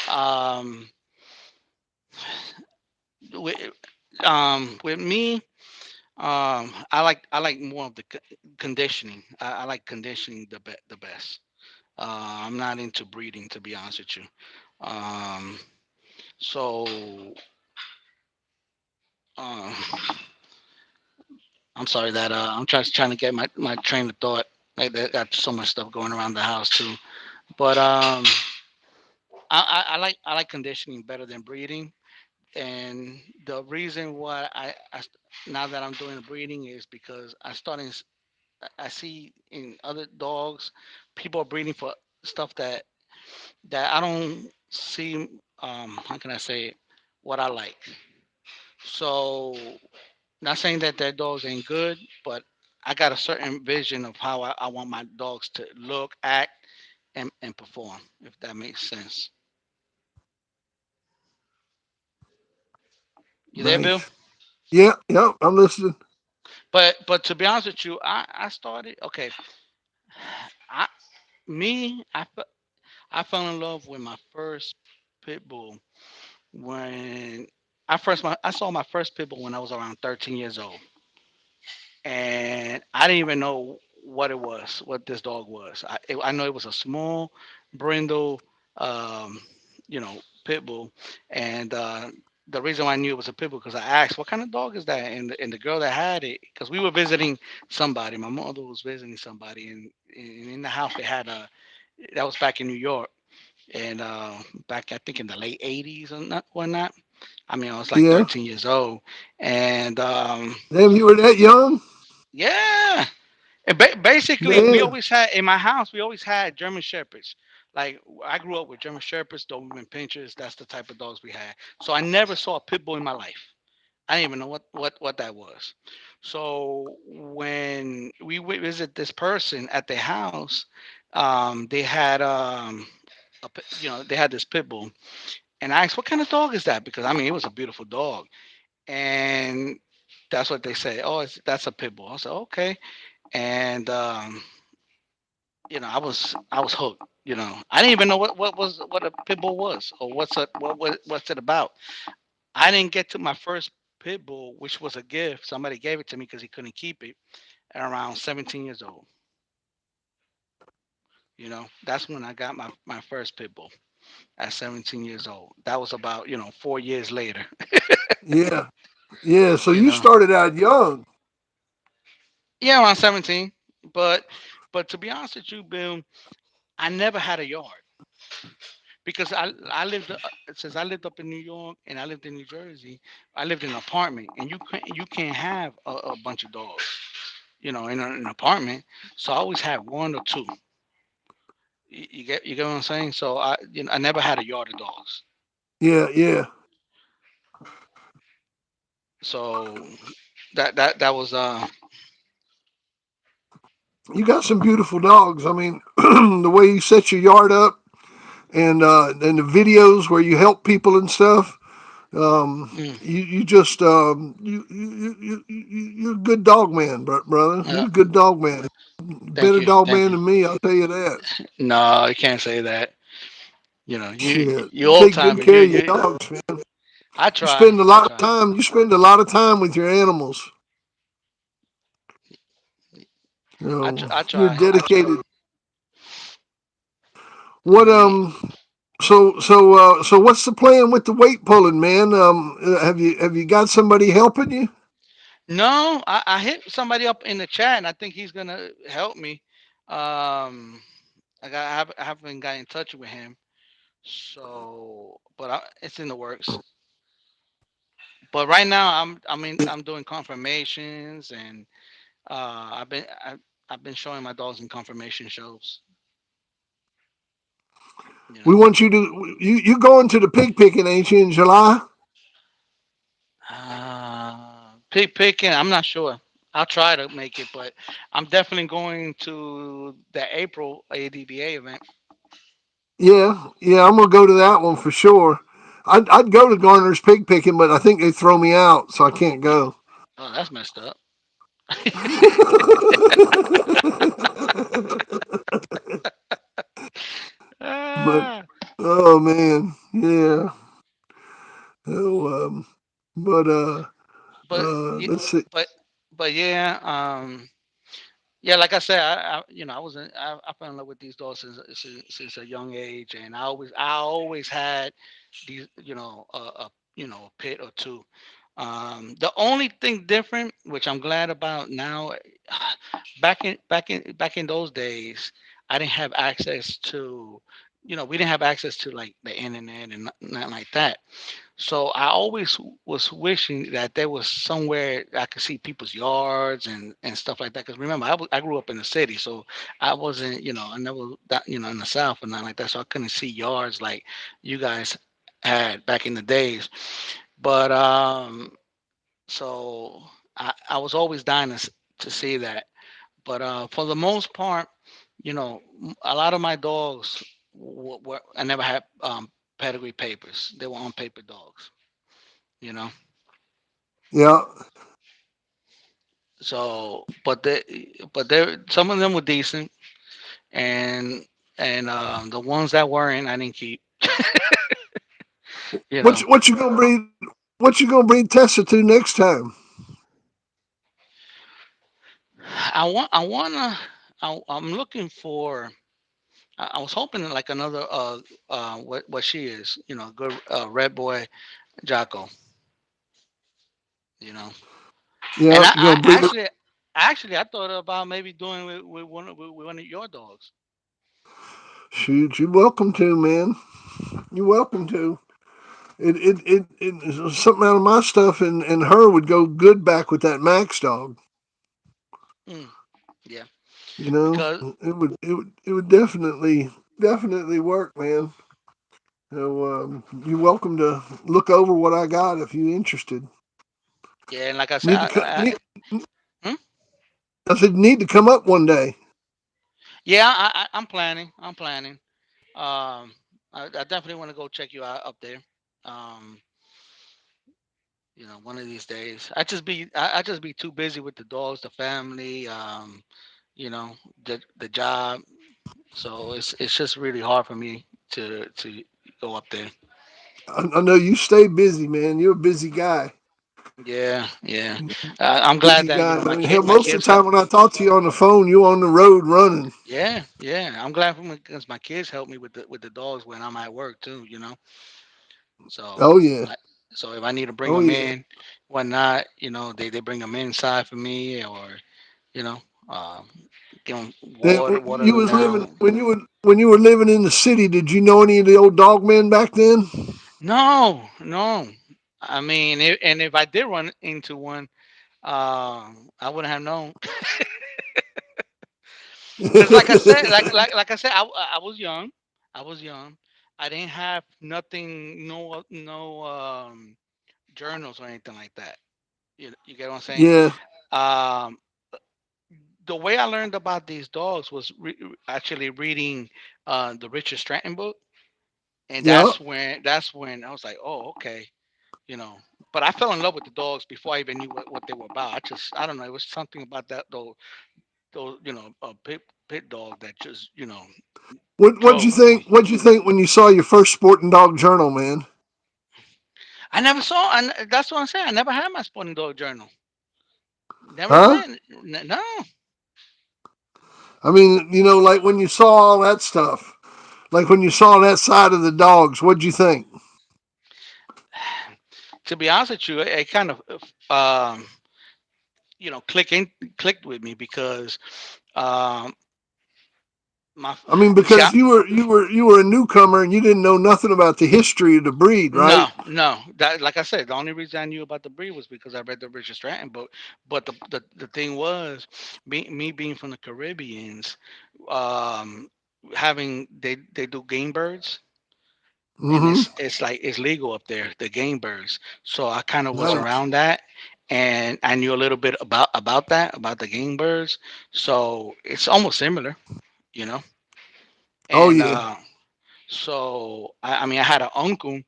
Um, with, with me, I like more of the conditioning. I like conditioning the best. I'm not into breeding, to be honest with you. Um, so uh, I'm sorry that I'm trying to get my train of thought. Like, I got so much stuff going around the house too. But I like conditioning better than breeding. And the reason why now that I'm doing the breeding is because I see in other dogs, people are breeding for stuff that I don't see. How can I say it? What I like. So, not saying that their dogs ain't good, but I got a certain vision of how I want my dogs to look, act, and perform. If that makes sense. You there, Bill? Nice. Yeah, yeah, I'm listening. But to be honest with you, I started okay. I me I fell in love with my first pit bull when I saw my first pit bull when I was around 13 years old, and I didn't even know what it was, what this dog was. I know it was a small, brindle, um, pit bull, and the reason why I knew it was a pit bull because I asked, "What kind of dog is that?" And the girl that had it, because we were visiting somebody, my mother was visiting somebody, and in the house they had a that was back in New York, and back I think in the late '80s and whatnot. I mean, I was like Yeah. 13 years old, and Damn, you were that young? yeah. And basically, we Man. always had in my house. We always had German shepherds. Like, I grew up with German shepherds, Doberman pinchers. That's the type of dogs we had. So I never saw a pit bull in my life. I didn't even know what that was. So when we went visit this person at their house, they had they had this pit bull, and I asked, "What kind of dog is that?" Because I mean, it was a beautiful dog, and that's what they say. Oh, that's a pit bull. I said, okay, and I was hooked. I didn't even know what a pit bull was, or what's it about. I didn't get to my first pit bull, which was a gift. Somebody gave it to me because he couldn't keep it at around 17 years old. That's when I got my first pit bull at 17 years old. That was about 4 years later. Yeah, yeah. So you you know, started out young. yeah, around 17. But but to be honest with you, Bill, I never had a yard because I lived since I lived up in New York and I lived in New Jersey. I lived in an apartment, and you can't have a bunch of dogs, in an apartment. So I always had one or two. You get what I'm saying? So I never had a yard of dogs. Yeah, yeah. So that was You got some beautiful dogs. I mean, the way you set your yard up, and the videos where you help people and stuff. mm, You just you're a good dog man, brother. uh, You're a good dog man. thank Better you, dog thank man you. than me, I'll tell you that. No, you can't say that. Shit, You you old take good timer. You care of your you dogs, man. I You try. spend a I lot of try. time. You spend a lot of time with your animals. I You're try. I try. dedicated. I What mean, so what's the plan with the weight pulling, man? Have you got somebody helping you? no, I hit somebody up in the chat, and I think he's gonna help me. I haven't got in touch with him, so it's in the works. But right now, I'm doing confirmations, and I've been showing my dogs in confirmation shows. You We know, want you to you going to the pig picking, ain't you, in July? pig picking. I'm not sure. I'll try to make it, but I'm definitely going to the April ADBA event. Yeah, yeah, I'm gonna go to that one for sure. I'd go to Garner's pig picking, but I think they throw me out, so I can't go. Oh, that's messed up. But Ah, oh man, yeah. Oh, but but let's see. but yeah. Yeah, like I said, I fell in love with these dogs since a young age, and I always had these, a pit or two. The only thing different, which I'm glad about now, back in those days, I didn't have access to, we didn't have access to like the internet and nothing like that. So I always was wishing that there was somewhere I could see people's yards and stuff like that. Because remember, I grew up in the city, so I wasn't, I never that, in the South or nothing like that. So I couldn't see yards like you guys had back in the days. But so I was always dying to see that. But for the most part, a lot of my dogs were I never had pedigree papers. They were on paper dogs. You know. Yeah, So, but some of them were decent, and the ones that weren't, I didn't keep. You what know, what you gonna breed? What you gonna breed Tessa to next time? I wanna, I'm looking for. I was hoping like another what she is, good red boy Jocko, you know, and Yeah, I, you I gonna breed her? actually I thought about maybe doing with one of your dogs. Shoot, you're welcome to, man. You're welcome to. Something out of my stuff and her would go good back with that Max dog. Mm, yeah, You know, because it would definitely work, man. So you're welcome to look over what I got if you're interested. yeah, and like I said, Need to come. hmm? I said need to come up one day. Yeah, I'm planning. I'm planning. Um, I definitely want to go check you out up there. Um, one of these days. I just be too busy with the dogs, the family, you know, the job. So it's just really hard for me to go up there. I know you stay busy, man. You're a busy guy. Yeah, yeah. I'm glad Busy that guy. I my mean, hell, my most of the kids help. time when I talk to you on the phone, you on the road running. Yeah, yeah. I'm glad because my kids help me with the dogs when I'm at work too. So Oh yeah. like so if I need to bring Oh them yeah. in, whatnot, they bring them inside for me, or you know, um, give them Then water you them was living down. when you were living in the city. Did you know any of the old dog men back then? No, no. I mean, and if I did run into one, I wouldn't have known. Because like I said, like I said, I was young. I was young. I didn't have nothing, no journals or anything like that. You get what I'm saying? Yeah. Um, the way I learned about these dogs was actually reading the Richard Stratton book, and Yeah. that's when I was like, oh, okay, you know. But I fell in love with the dogs before I even knew what they were about. I don't know. It was something about that those a pit dog that just What'd you drove me. think? What'd you think when you saw your first sporting dog journal, man? I never saw, and that's what I'm saying. I never had my sporting dog journal. Never Huh? did. No. I mean, like when you saw all that stuff, like when you saw that side of the dogs, what'd you think? To be honest with you, it kind of clicked with me because um my I mean, see I, because you were a newcomer and you didn't know nothing about the history of the breed, right? no, that, like I said, the only reason I knew about the breed was because I read the Richard Stratton book. But the thing was, me being from the Caribbeans, um having they do game birds, and Mm-hmm. it's like it's legal up there, the game birds. So I kind of was Nice. around that, and I knew a little bit about the game birds. So it's almost similar, you know. Oh And yeah. so I mean, I had an uncle.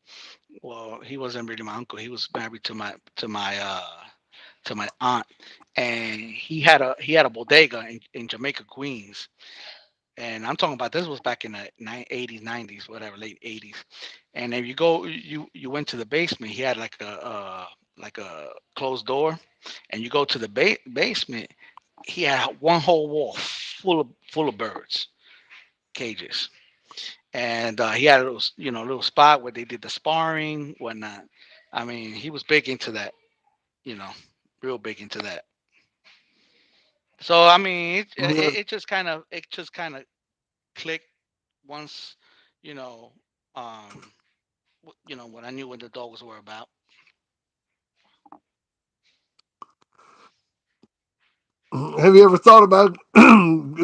Well, he wasn't really my uncle. He was married to my aunt, and he had a bodega in Jamaica, Queens. And I'm talking about, this was back in the 80s, 90s, whatever, late 80s. And if you went to the basement, he had like a closed door, and you go to the basement, he had one whole wall full of birds cages, and he had a little spot where they did the sparring, whatnot. I mean, he was big into that, you know, real big into that. So I mean, it just kind of clicked once, you know, um, when I knew what the dogs were about. Have you ever thought about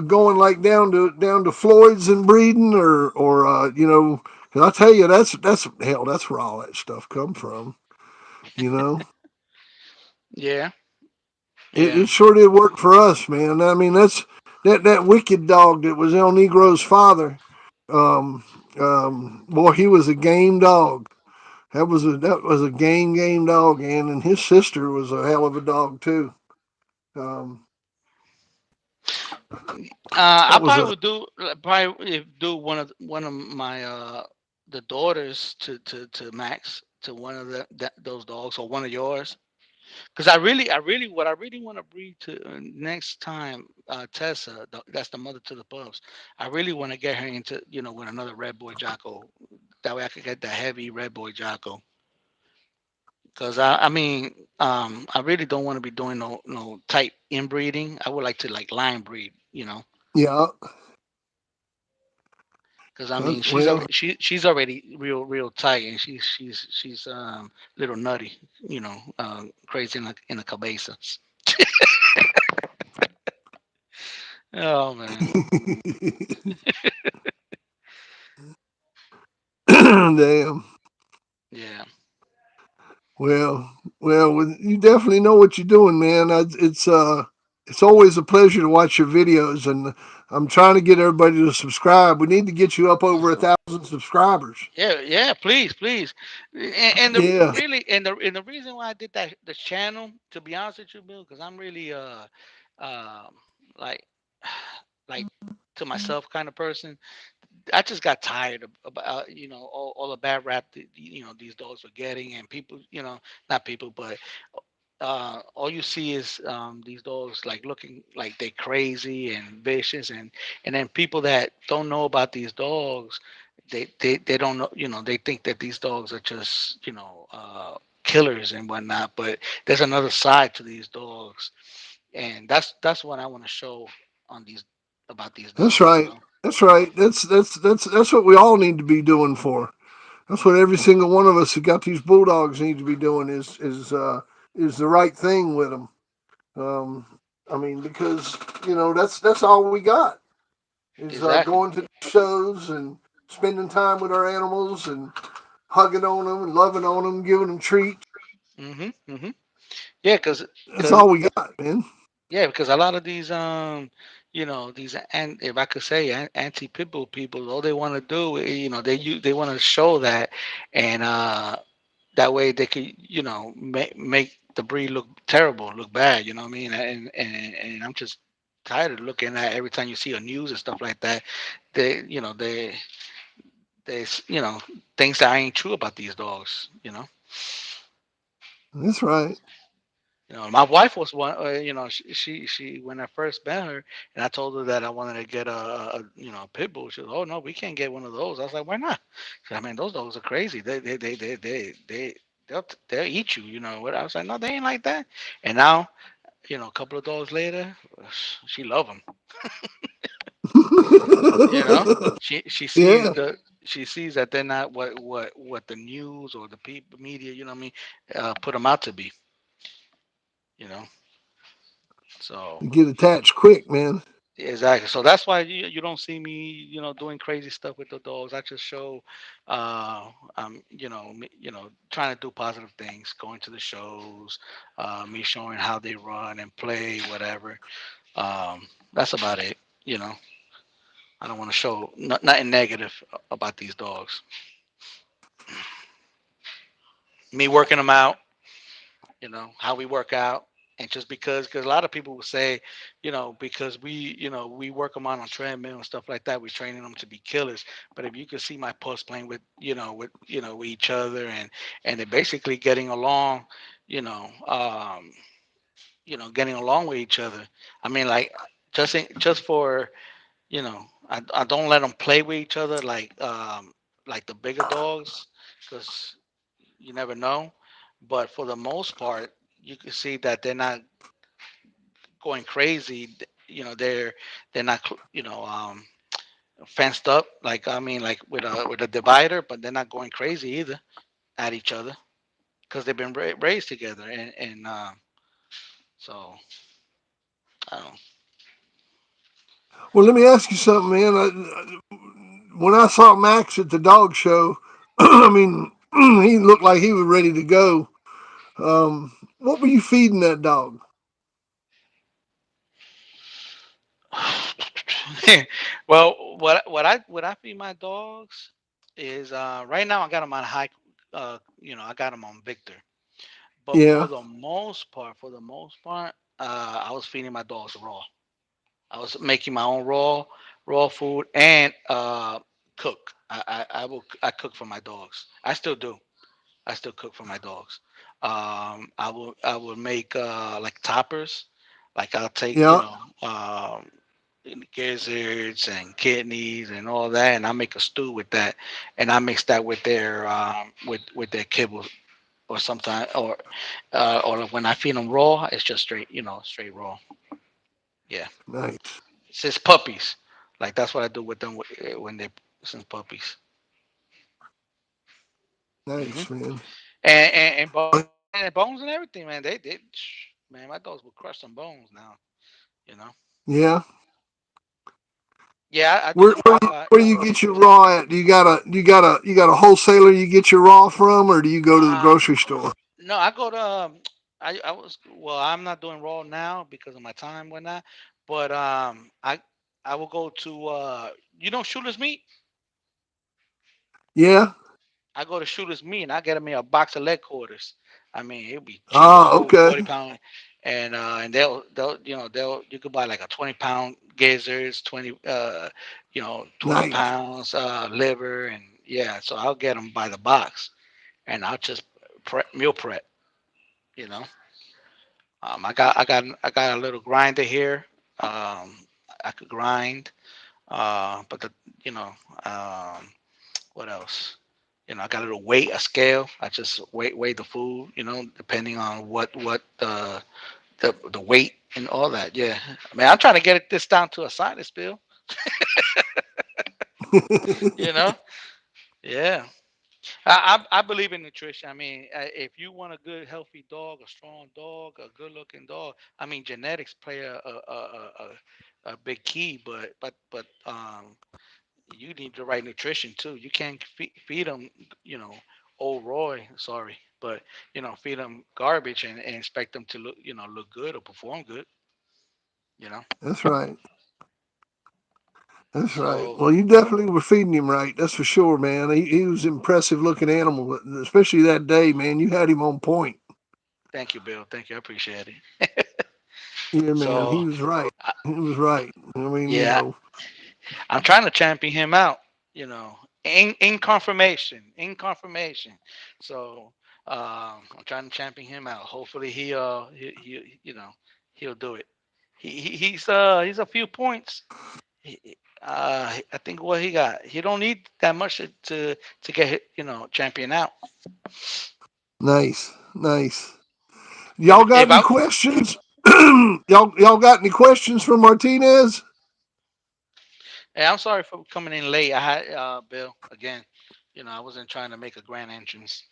going like down to Floyd's and breeding, or? Because I tell you, that's hell. That's where all that stuff come from. You know, Yeah, it yeah. sure did work for us, man. I mean, that wicked dog that was El Negro's father. Um, boy, he was a game dog. That was a game dog, and his sister was a hell of a dog too. Um, I that was probably a would do one of my the daughters to Max, to one of those dogs, or one of yours. Because what I really want to breed to next time, Tessa, that's the mother to the pups. I really want to get her into, with another red boy Jocko. That way I could get that heavy red boy Jocko. Because I mean, I really don't want to be doing no tight inbreeding. I would like to like line breed. yeah. Because I mean, Well, she's already real tight, and she's little nutty, crazy in the cabezas. Oh man, damn. yeah. Well, you definitely know what you're doing, man. It's always a pleasure to watch your videos, and I'm trying to get everybody to subscribe. We need to get you up over 1,000 subscribers. Yeah, yeah, please, please. And the Yeah, really and the reason why I did that the channel, to be honest with you, Bill, because I'm really um like like to myself kind of person. I just got tired of about all the bad rap that these dogs were getting, and people, not people, but all you see is these dogs like looking like they're crazy and vicious, and then people that don't know about these dogs, they don't know, they think that these dogs are just killers and whatnot, but there's another side to these dogs, and that's what I want to show on these about these That's dogs, right. That's right. That's what we all need to be doing for. That's what every single one of us who got these bulldogs need to be doing is the right thing with them. Um, I mean, because that's all we got is exactly. going to shows and spending time with our animals and hugging on them and loving on them, giving them treats. Mhm. Mhm. Yeah, That's all we got, man. because a lot of these these, and if I could say, anti pitbull people, all they want to do, they want to show that, and that way they could make the breed look terrible, look bad. You know what I mean? And I'm just tired of looking at every time you see a news and stuff like that. They you know they things that ain't true about these dogs. That's right. My wife was one. She when I first met her, and I told her that I wanted to get a pit bull. She was, oh no, we can't get one of those. I was like, why not? She said, I mean, those dogs are crazy. They'll eat you. You know what? I was like, no, they ain't like that. And now, a couple of dogs later, she love them. You know, she sees Yeah. that they're not what the news or the people media, you know what I mean, put them out to be. You know, so. You get attached quick, man. Exactly. So that's why you don't see me, doing crazy stuff with the dogs. I just show, trying to do positive things, going to the shows, me showing how they run and play, whatever. That's about it. You know, I don't want to show nothing negative about these dogs. Me working them out, how we work out, and just because a lot of people will say, because we work them on treadmill and stuff like that, we're training them to be killers. But if you could see my pups playing with with each other, and they're basically getting along, you know um getting along with each other. I mean, like, just for, I don't let them play with each other like the bigger dogs, because you never know. But for the most part, you can see that they're not going crazy. They're not fenced up, like, I mean, like with a divider, but they're not going crazy either at each other because they've been raised together, and so I don't. Well, let me ask you something, man. When I saw Max at the dog show, I mean, he looked like he was ready to go. What were you feeding that dog? Well, what I feed my dogs is, right now I got them on high. I got them on Victor. But Yeah, for the most part, I was feeding my dogs raw. I was making my own raw food, and cook. I cook for my dogs. I still do. I still cook for my dogs. I will make like toppers. Like, I'll take, yeah, gizzards and kidneys and all that, and I make a stew with that, and I mix that with their with their kibble, or sometimes, or when I feed them raw, it's just straight, straight raw. Yeah, nice, since puppies, like, that's what I do with them, when they since puppies. Hmm. nice, man. And bones and everything, man. Man, my dogs will crush some bones now. You know. Yeah. Yeah, I do Where where you, qualify. where you get your raw at? Do you got a wholesaler you get your raw from, or do you go to the Um, grocery store? no, I go to. I was, well, I'm not doing raw now because of my time, whatnot. But I will go to, Shooter's Meat. Yeah. I go to Shooter's Meat and I get me a box of leg quarters. I mean, it'll be cheap, a Ah, whole okay. 40 pound. and they'll they'll you could buy like a 20-pound gizzards, 20 Nice. pounds liver, and yeah. So I'll get them by the box, and I'll just meal prep. You know, I got a little grinder here. I could grind, but you know, um, what else? I got a little weight, a scale. I just weigh the food. Depending on what the weight and all that. Yeah, I mean, I'm trying to get this down to a sinus bill. You know, yeah. I believe in nutrition. I mean, if you want a good, healthy dog, a strong dog, a good-looking dog, I mean, genetics play a big key. But you need the right nutrition too. You can't feed them, you know, old Roy. Sorry, but feed them garbage and expect them to look good or perform good. You know. That's right. That's right. So Well, you definitely were feeding him right. That's for sure, man. He was an impressive looking animal, especially that day, man. You had him on point. thank you, Bill. Thank you. I appreciate it. Yeah, man. He So was right. I, He was right. I mean, yeah, I'm trying to champion him out, in confirmation. So I'm trying to champion him out. Hopefully he'll do it. He's a few points. I think what he got. He don't need that much to get champion out. nice, nice. If Y'all got if any I questions? y'all got any questions for Martinez? Hey, I'm sorry for coming in late. I had Bill again. I wasn't trying to make a grand entrance.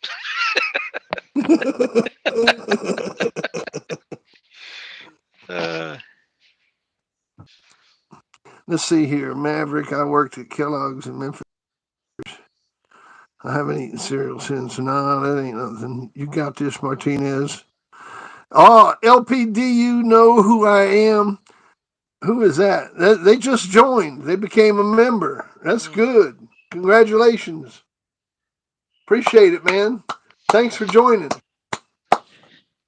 Uh, Let's see here. Maverick, I worked at Kellogg's in Memphis. I haven't eaten cereal since. No, that ain't nothing. You got this, Martinez. Oh, LP, do you know who I am? Who is that? They just joined. They became a member. That's mm, good. Congratulations. Appreciate it, man. Thanks for joining.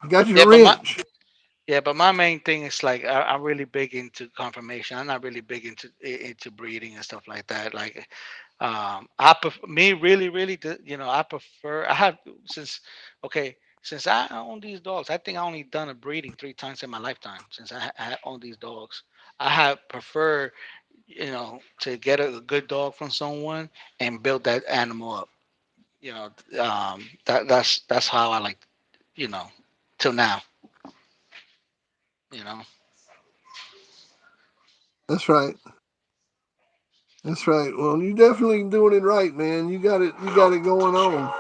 You got your yeah, but my wrench. yeah, but my main thing is like I'm really big into confirmation. I'm not really big into breeding and stuff like that. Like me really really I prefer I have since okay since I own these dogs. I think I only done a breeding 3 times in my lifetime since I own these dogs. I have preferred to get a good dog from someone and build that animal up. That's how I like, you know, till now, you know. That's right. That's right. Well, you definitely doing it right, man. You got it. You got it going on.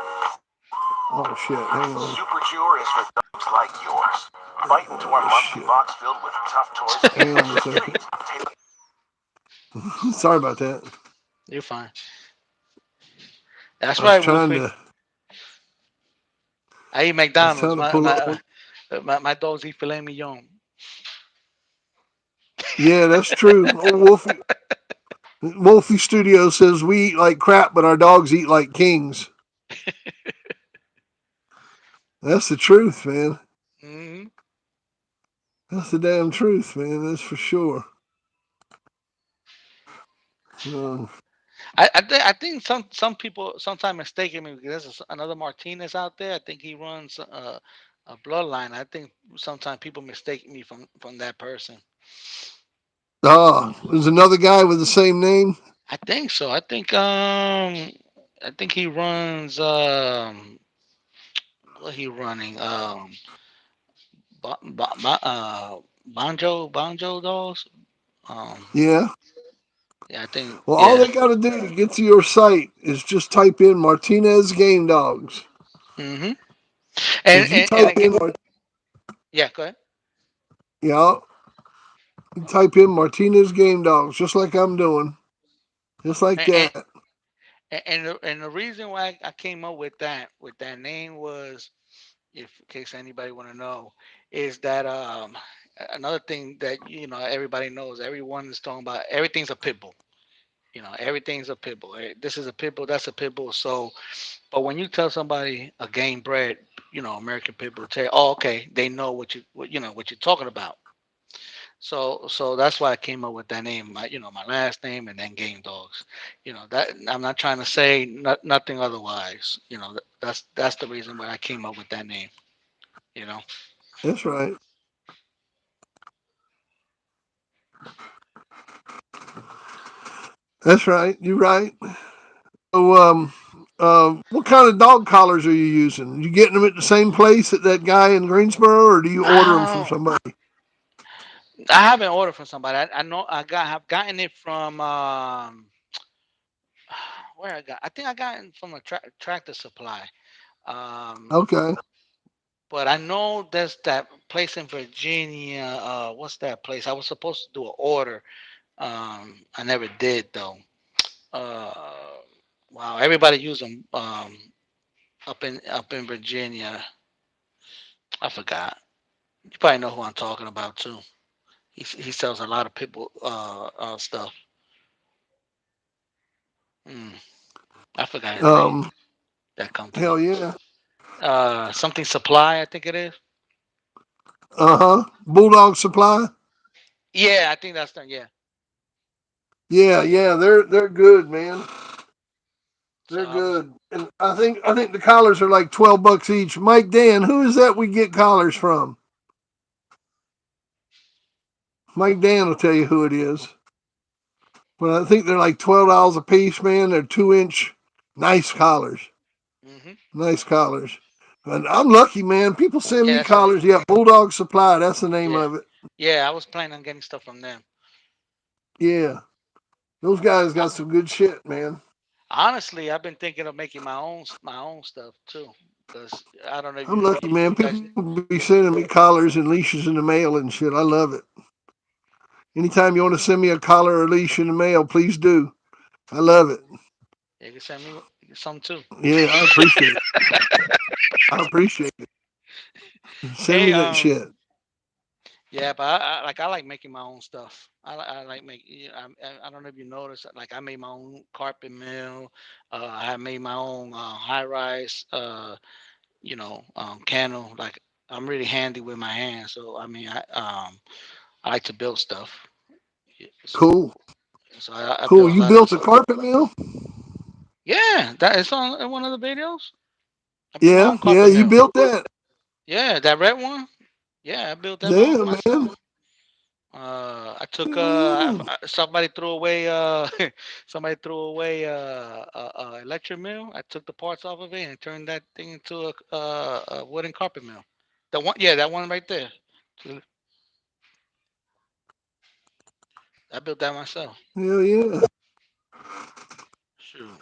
Oh shit! Hang on. Super Chewer is for dogs like yours. Bite into our Oh monthly shit! box filled with tough toys and Hang on a exclusive second. treats. Sorry about that. You're fine. That's I was right, trying Wolfie. to. I eat I was McDonald's. trying to My pull up my one. my dogs eat filet mignon. Yeah, that's true. Oh, Wolfie Studio says we eat like crap, but our dogs eat like kings. That's the truth, man. hmm That's the damn truth, man. That's for sure. Uh, I think some people sometimes mistaken me because there's another Martinez out there. I think he runs a bloodline. I think sometimes people mistake me from that person. there's another guy with the same name. I think so. I think he runs what he running ba, ba, banjo dolls. Um Yeah. yeah, I think Well, all yeah. they got to do to get to your site is just type in Martinez Game Dogs. hmm If you and type again, in, yeah, go ahead. yeah, you type in Martinez Game Dogs, just like I'm doing, just like And and, that. and the reason why I came up with that name was, if in case anybody want to know, is that another thing that everybody knows, everyone is talking about, everything's a pit bull. Everything's a pit bull. This is a pit bull. That's a pit bull. So, but when you tell somebody a game bred, American pit bull, tell you, oh, okay, they know what you're talking about. So that's why I came up with that name. My last name and then Game Dogs. That I'm not trying to say nothing otherwise. That's the reason why I came up with that name. You know. That's right. That's right. You're right. So, what kind of dog collars are you using? You getting them at the same place at that guy in Greensboro, or do you order them from Oh, somebody? I haven't ordered from somebody. I know have gotten it from where I think I got it from a tractor supply. Um, Okay. but I know there's that place in Virginia. What's that place? I was supposed to do an order. I never did though. Uh, wow, everybody use them. Up in Virginia. I forgot. You probably know who I'm talking about too. He sells a lot of people stuff. Mm, I forgot his name. Um, That company. hell yeah. Something supply, I think it is. Uh huh. Bulldog Supply. Yeah, I think that's the yeah. Yeah, yeah. They're good, man. So They're I was good. And I think the collars are like $12 each. Mike Dan, who is that we get collars from? Mike Dan will tell you who it is. But I think they're like $12 a piece, man. They're 2 inch, nice collars. hmm Nice collars. And I'm lucky, man. People send yeah, me that's what collars. Yeah, Bulldog Supply. That's the name yeah. of it. Yeah, I was planning on getting stuff from them. Yeah, those guys I, got some good shit, man. honestly, I've been thinking of making my own stuff too, because I don't know if I'm lucky, if man. you guys. People be sending me collars and leashes in the mail and shit. I love it. Anytime you want to send me a collar or leash in the mail, please do. I love it. You can send me some too. Yeah, I appreciate it. I appreciate it. Send me Hey, that shit. yeah, but I like making my own stuff. I like make. I don't know if you noticed. Like I made my own carpet mill. I made my own high rise. Kennel. Like I'm really handy with my hands. So I mean, I like to build stuff. Yeah, Cool. so I Cool. built a You lot of. built a carpet mill? Yeah, that is on in one of the videos. I built my Yeah, own yeah. carpet You mill. built that. Yeah, that red one. Yeah, I built that Damn, myself. man. I took Hell yeah. somebody threw away somebody threw away electric mill. I took the parts off of it and turned that thing into a wooden carpet mill. The one, yeah, that one right there. So, I built that myself. Hell yeah. Shoot.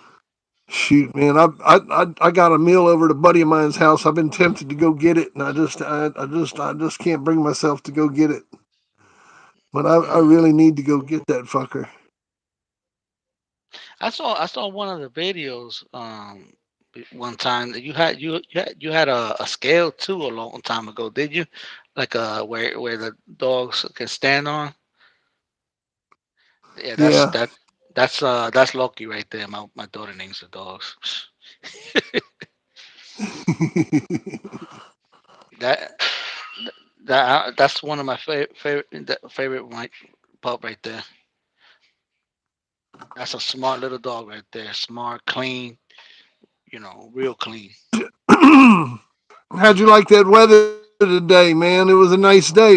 Shoot, man. I got a meal over at a buddy of mine's house. I've been tempted to go get it, and I just can't bring myself to go get it. But I Mm. really need to go get that fucker. I saw one of the videos one time that you had a scale too a long time ago, did you? Like where the dogs can stand on. Yeah, that's Yeah. that. That's Loki right there. My daughter names the dogs. That that's one of my favorite white pup right there. That's a smart little dog right there. Smart, clean. Real clean. How'd you like that weather today, man? It was a nice day, wasn't it?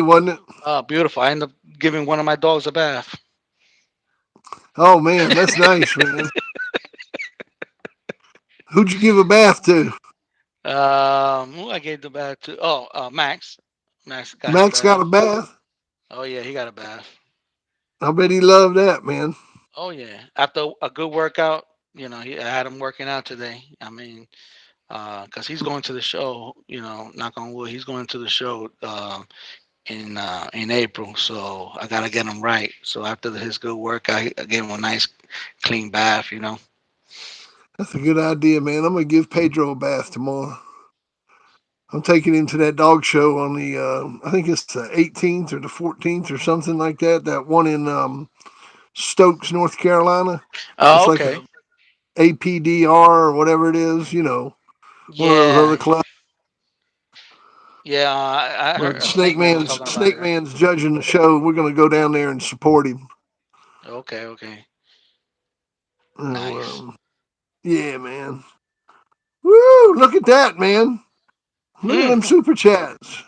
Beautiful. I ended up giving one of my dogs a bath. Oh man, that's nice, man. Who'd you give a bath to? Who I gave the bath to? Oh, Max. Max got his Max got bath. a bath. Oh yeah, he got a bath. I bet he loved that, man. Oh yeah. After a good workout, I had him working out today. I mean, because he's going to the show. Knock on wood, he's going to the show in April. So I gotta get him right. So after his good workout, I gave him a nice clean bath. That's a good idea, man. I'm gonna give Pedro a bath tomorrow. I'm taking him to that dog show on I think it's the 18th or the 14th or something like that. That one in Stokes, North Carolina. Oh, It's like okay. a APDR or whatever it is. One of those Yeah, other clubs. yeah. I heard But Snake Man was talking about Snake it. Man's judging the show. We're going to go down there and support him. Okay, okay. Oh, Nice, yeah, man. Woo! Look at that, man. Look at mm, them super chats.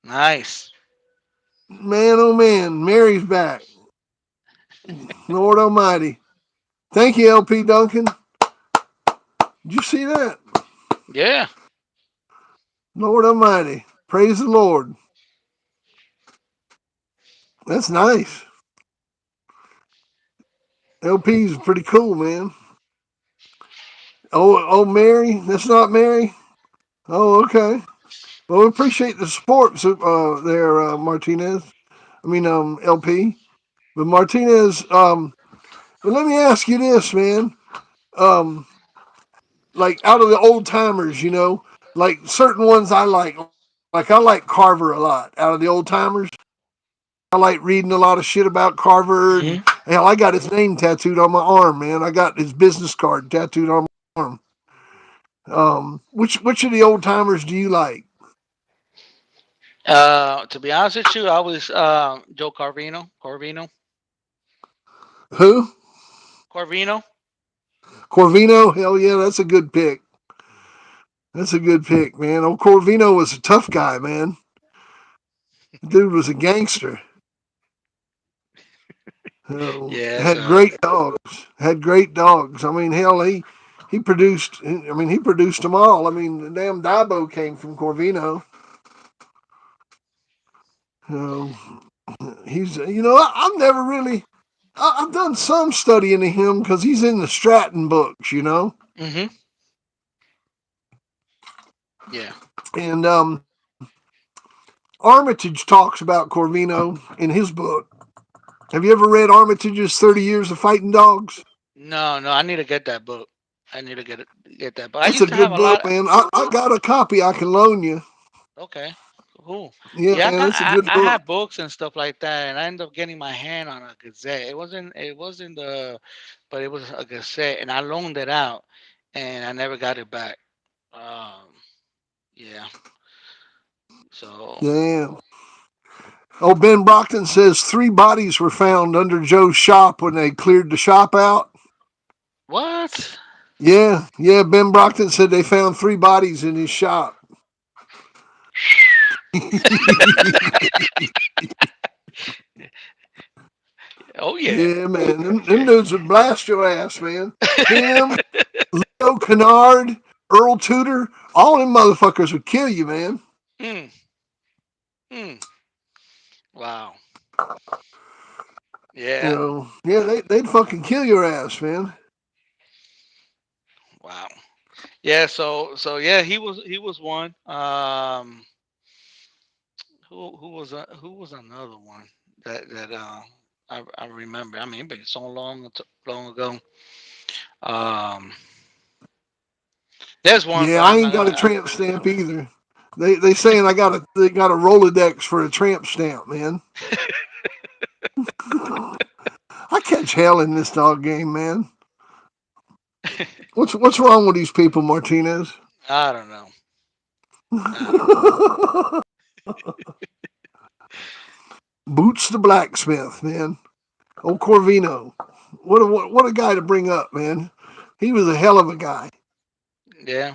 nice. Man, oh man, Mary's back. Lord Almighty. Thank you, LP Duncan. Did you see that? Yeah. Lord Almighty. Praise the Lord. That's nice. LP's pretty cool, man. Oh, Mary. That's not Mary. Oh, okay. Well, we appreciate the support, there, Martinez. I mean, LP. But Martinez, but let me ask you this, man. Um, like out of the old timers, like certain ones I like. Like I like Carver a lot. Out of the old timers, I like reading a lot of shit about Carver, and Hmm. hell, I got his name tattooed on my arm, man. I got his business card tattooed on my arm. Which of the old timers do you like? To be honest with you, I was Joe Carvino. Corvino. Who? Corvino. Corvino? Hell yeah, that's a good pick. That's a good pick, man. Old Corvino was a tough guy, man. The dude was a gangster. Yes. Had great dogs. Had great dogs. I mean, hell, he produced. I mean, he produced them all. I mean, the damn Dabo came from Corvino. Uh, he's. I've never really. I've done some studying of him because he's in the Stratton books. Hmm. Yeah. And Armitage talks about Corvino in his book. Have you ever read Armitage's 30 Years of Fighting Dogs? No, no. I need to get that book. I need to get that book. I That's used a to have good a book, lot. man. I got a copy I can loan you. Okay. Cool. Yeah, Yeah, man, it's a good I book. had books and stuff like that, and I ended up getting my hand on a Gazette. It wasn't the, but it was a Gazette, and I loaned it out, and I never got it back. Um, yeah. So Damn. Oh, Ben Brockton says 3 bodies were found under Joe's shop when they cleared the shop out. what? Yeah, yeah. Ben Brockton said they found 3 bodies in his shop. Oh yeah. Yeah, man. Them dudes would blast your ass, man. Him, Leo Kennard, Earl Tudor, all them motherfuckers would kill you, man. Mm, mm. Wow. Yeah. Yeah, they'd fucking kill your ass, man. Wow. Yeah. So yeah, he was one. Who was another one that I remember. I mean, it's been so long ago. Um, there's one, Yeah, but I I'm not ain't got a gonna. tramp stamp either. They saying they got a Rolodex for a tramp stamp, man. I catch hell in this dog game, man. What's wrong with these people, Martinez? I don't know. I don't know. Boots the blacksmith, man. Old Corvino. What a guy to bring up, man. He was a hell of a guy. Yeah,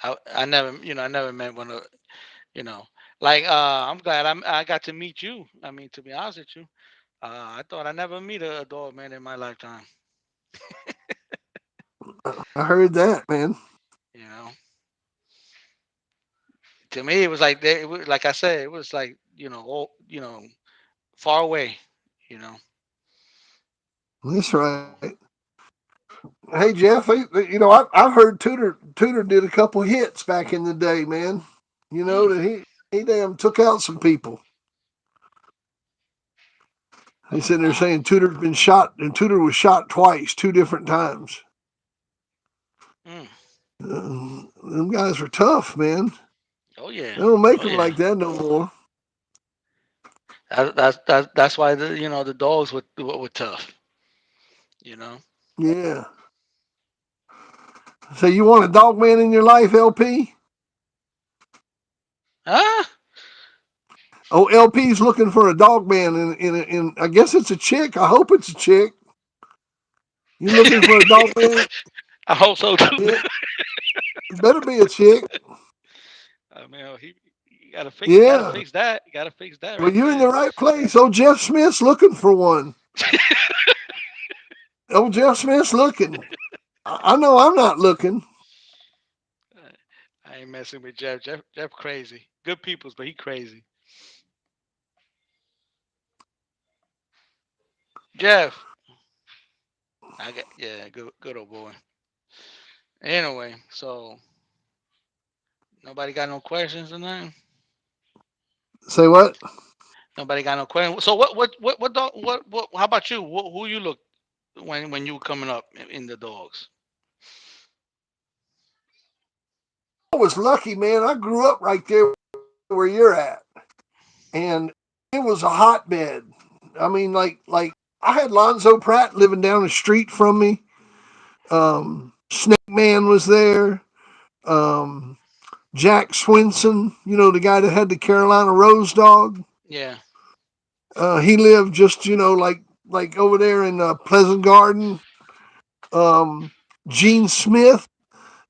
I never met one of you know like I'm glad I got to meet you. I mean, to be honest with you, I thought I never meet a adult man in my lifetime. I heard that, man. You know, to me it was like like I said, it was like far away. You know. That's right. Hey Jeff, I've heard Tudor did a couple hits back in the day, man. Mm, That he damn took out some people. They sitting there wow. saying Tudor's been shot, and Tudor was shot twice, 2 different times. Mm. Them guys were tough, man. Oh yeah. They don't make Oh them yeah. like that no more. That's why the dogs were tough. You know. Yeah. So you want a dog man in your life, LP? Ah, Oh, LP's looking for a dog man in I guess it's a chick. I hope it's a chick. You looking for a dog man? I hope so too. Yeah, it better be a chick. I mean, he gotta Yeah. fix that. You gotta fix that Well, right you're in there. the right place. Oh, Jeff Smith's looking for one. Oh, Jeff Smith's looking. I know I'm not looking. I ain't messing with Jeff. Jeff crazy. Good peoples, but he crazy. Jeff, I got yeah, good old boy. Anyway, so nobody got no questions or nothing. Say what? Nobody got no questions. So what dog? What? How about you? Who you look when you were coming up in the dogs? I was lucky, man. I grew up right there where you're at, and it was a hotbed. I mean, like I had Lonzo Pratt living down the street from me. Snake Man was there. Um, Jack Swinson, the guy that had the Carolina Rose dog. Yeah. He lived just, like over there in Pleasant Garden. Um, Gene Smith,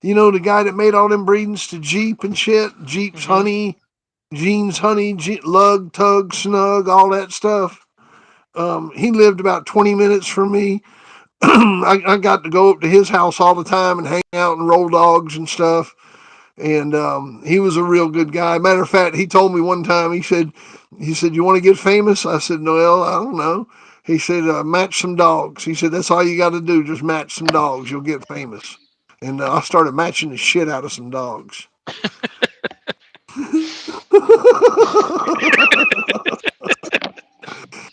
the guy that made all them breedings to Jeep and shit. Jeep's Mhm. Honey, Gene's Honey, Lug, Tug, Snug, all that stuff. He lived about 20 minutes from me. I got to go up to his house all the time and hang out and roll dogs and stuff. And he was a real good guy. Matter of fact, he told me one time. He said, "You want to get famous?" I said, "Noel, I don't know." He said, "Match some dogs." He said, "That's all you got to do. Just match some dogs. You'll get famous." And I started matching the shit out of some dogs.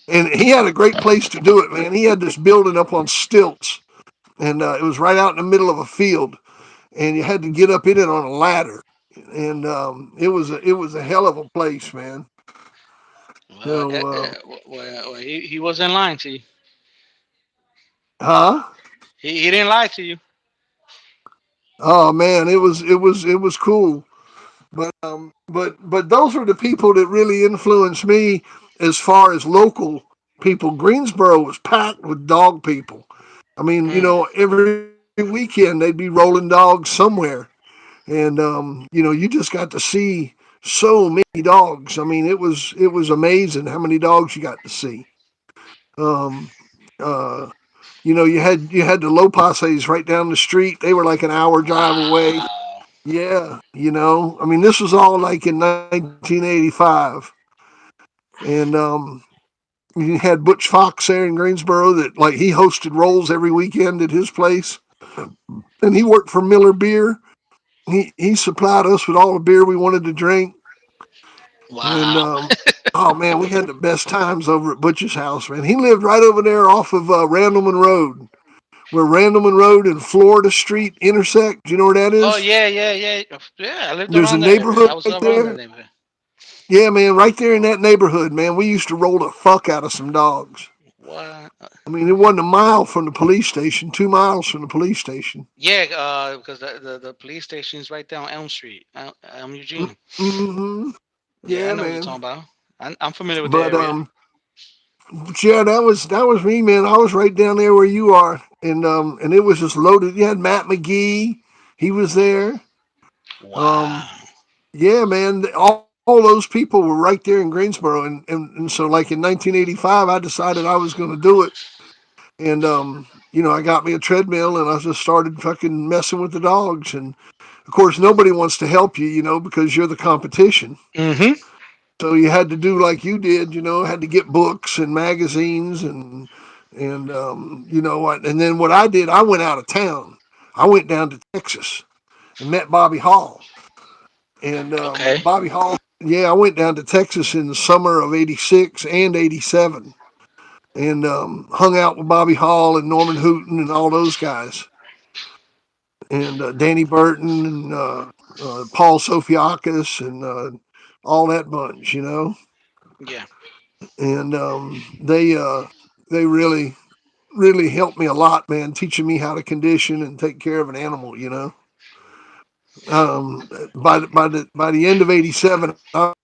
And he had a great place to do it, man. He had this building up on stilts, and it was right out in the middle of a field, and you had to get up in it on a ladder. And it was a hell of a place, man. Well, So, well, he wasn't lying to you. huh? He didn't lie to you. Oh man, it was cool. But those were the people that really influenced me as far as local people. Greensboro was packed with dog people. I mean, Mm. every weekend they'd be rolling dogs somewhere, and you just got to see so many dogs. I mean, it was amazing how many dogs you got to see. Um, uh, you had the Lopases right down the street. They were like an hour drive away. Wow. Yeah, I mean, this was all like in 1985, and you had Butch Fox there in Greensboro that like he hosted rolls every weekend at his place, and he worked for Miller Beer. He supplied us with all the beer we wanted to drink, and Wow. oh man, we had the best times over at Butch's house. Man, he lived right over there off of Randleman Road, where Randleman Road and Florida Street intersect. Do you know where that Oh is? yeah, yeah, yeah. Yeah, I lived There's a around that area. I neighborhood was right around that there. neighborhood. Yeah, man, right there in that neighborhood, man, we used to roll the fuck out of some dogs. What? I mean, it wasn't a mile from the police station, 2 miles from the police station. Yeah, because the police station is right there on Elm Street, Elm Eugene. Mm-hmm. Yeah, I Yeah, know what you're man. talking about. I'm familiar with the But area. yeah, that was me, man. I was right down there where you are, and it was just loaded. You had Matt McGee, he was there. Um, Wow. yeah, man. All those people were right there in Greensboro, and so like in 1985, I decided I was going to do it, and I got me a treadmill, and I just started fucking messing with the dogs, and of course nobody wants to help you, because you're the competition. Mm-hmm. So you had to do like you did, had to get books and magazines and what. And then what I did, I went out of town. I went down to Texas and met Bobby Hall. And Okay. Bobby Hall, yeah, I went down to Texas in the summer of '86 and '87, and hung out with Bobby Hall and Norman Hooton and all those guys, and Danny Burton and Paul Sofiakis and all that bunch. Yeah. and they really helped me a lot, man, teaching me how to condition and take care of an animal. By the end of '87, I was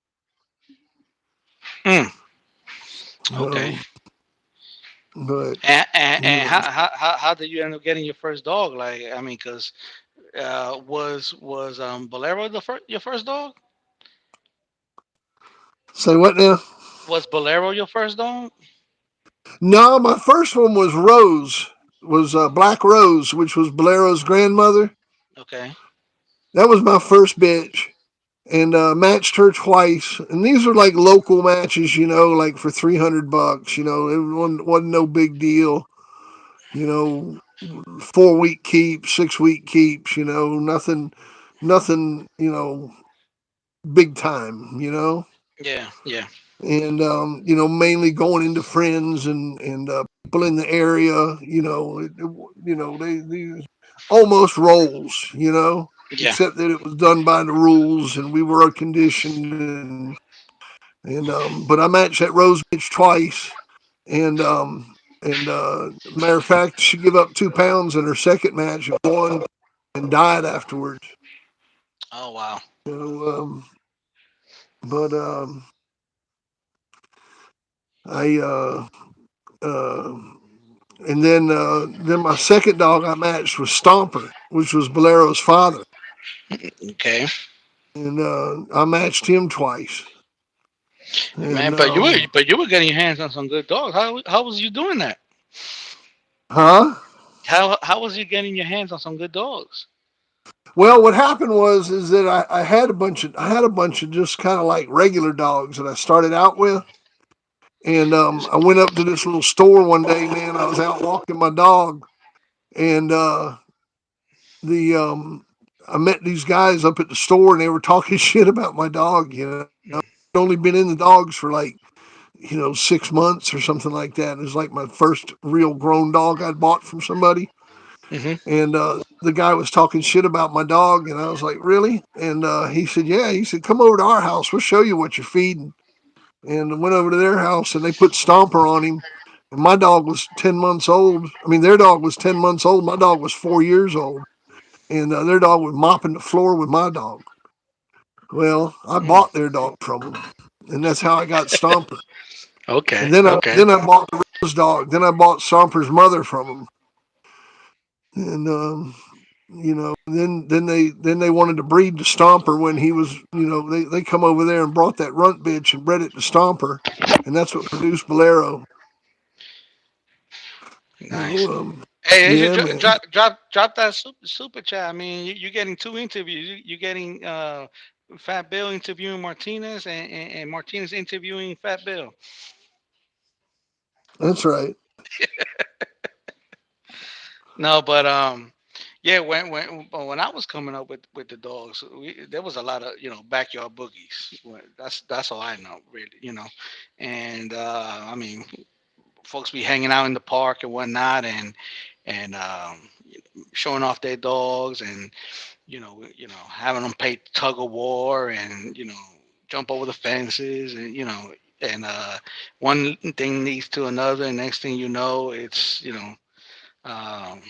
Mm, okay. um, but you And know, how did you end up getting your first dog? Like, I mean, because was Bolero your first dog? say what now? Was Bolero your first dog? No, my first one was Rose, was Black Rose, which was Bolero's grandmother. Okay. That was my first bitch, and matched her twice. And these are like local matches, like for $300. It wasn't no big deal. You know, 4 week keeps, 6 week keeps. Nothing. Big time. Yeah. Yeah. And mainly going into friends and people in the area. They almost roles. Yeah. Except that it was done by the rules, and we were conditioned, and but I matched that Rose bitch twice, and matter of fact, she gave up 2 pounds in her second match and won and died afterwards. Oh wow. You know, but I uh, and then my second dog I matched was Stomper, which was Bolero's father, Okay. and I matched him twice. Man, And but you were getting your hands on some good dogs. How was you doing that? huh? How was you getting your hands on some good dogs? Well, what happened was is that I had a bunch of just kind of like regular dogs that I started out with, and I went up to this little store one day. Man, I was out walking my dog, and the I met these guys up at the store, and they were talking shit about my dog. I'd only been in the dogs for like 6 months or something like that. It was like my first real grown dog I'd bought from somebody. Hmm. And the guy was talking shit about my dog, and I was like, "Really?" And he said, "Yeah." He said, "Come over to our house. We'll show you what you're feeding." And I went over to their house, and they put Stomper on him. And my dog was 10 months old. I mean, their dog was 10 months old. My dog was 4 years old, and their dog was mopping the floor with my dog. Well, I Mm. bought their dog from them, and that's how I got Stomper. Okay. And then I Okay. then I bought the Rose dog. Then I bought Stomper's mother from them, and then they wanted to breed the Stomper when he was, they come over there and brought that runt bitch and bred it to Stomper, and that's what produced Bolero. Nice. Um, Hey, they should yeah, man, drop that super chat. I mean, you're getting two interviews. You're getting Fat Bill interviewing Martinez, and Martinez interviewing Fat Bill. that's right. No, but yeah. When I was coming up with the dogs, there was a lot of backyard boogies. That's all I know, really. And I mean, folks be hanging out in the park and whatnot, and showing off their dogs, and having them play tug of war, and jump over the fences, and one thing leads to another, and next thing you know, um,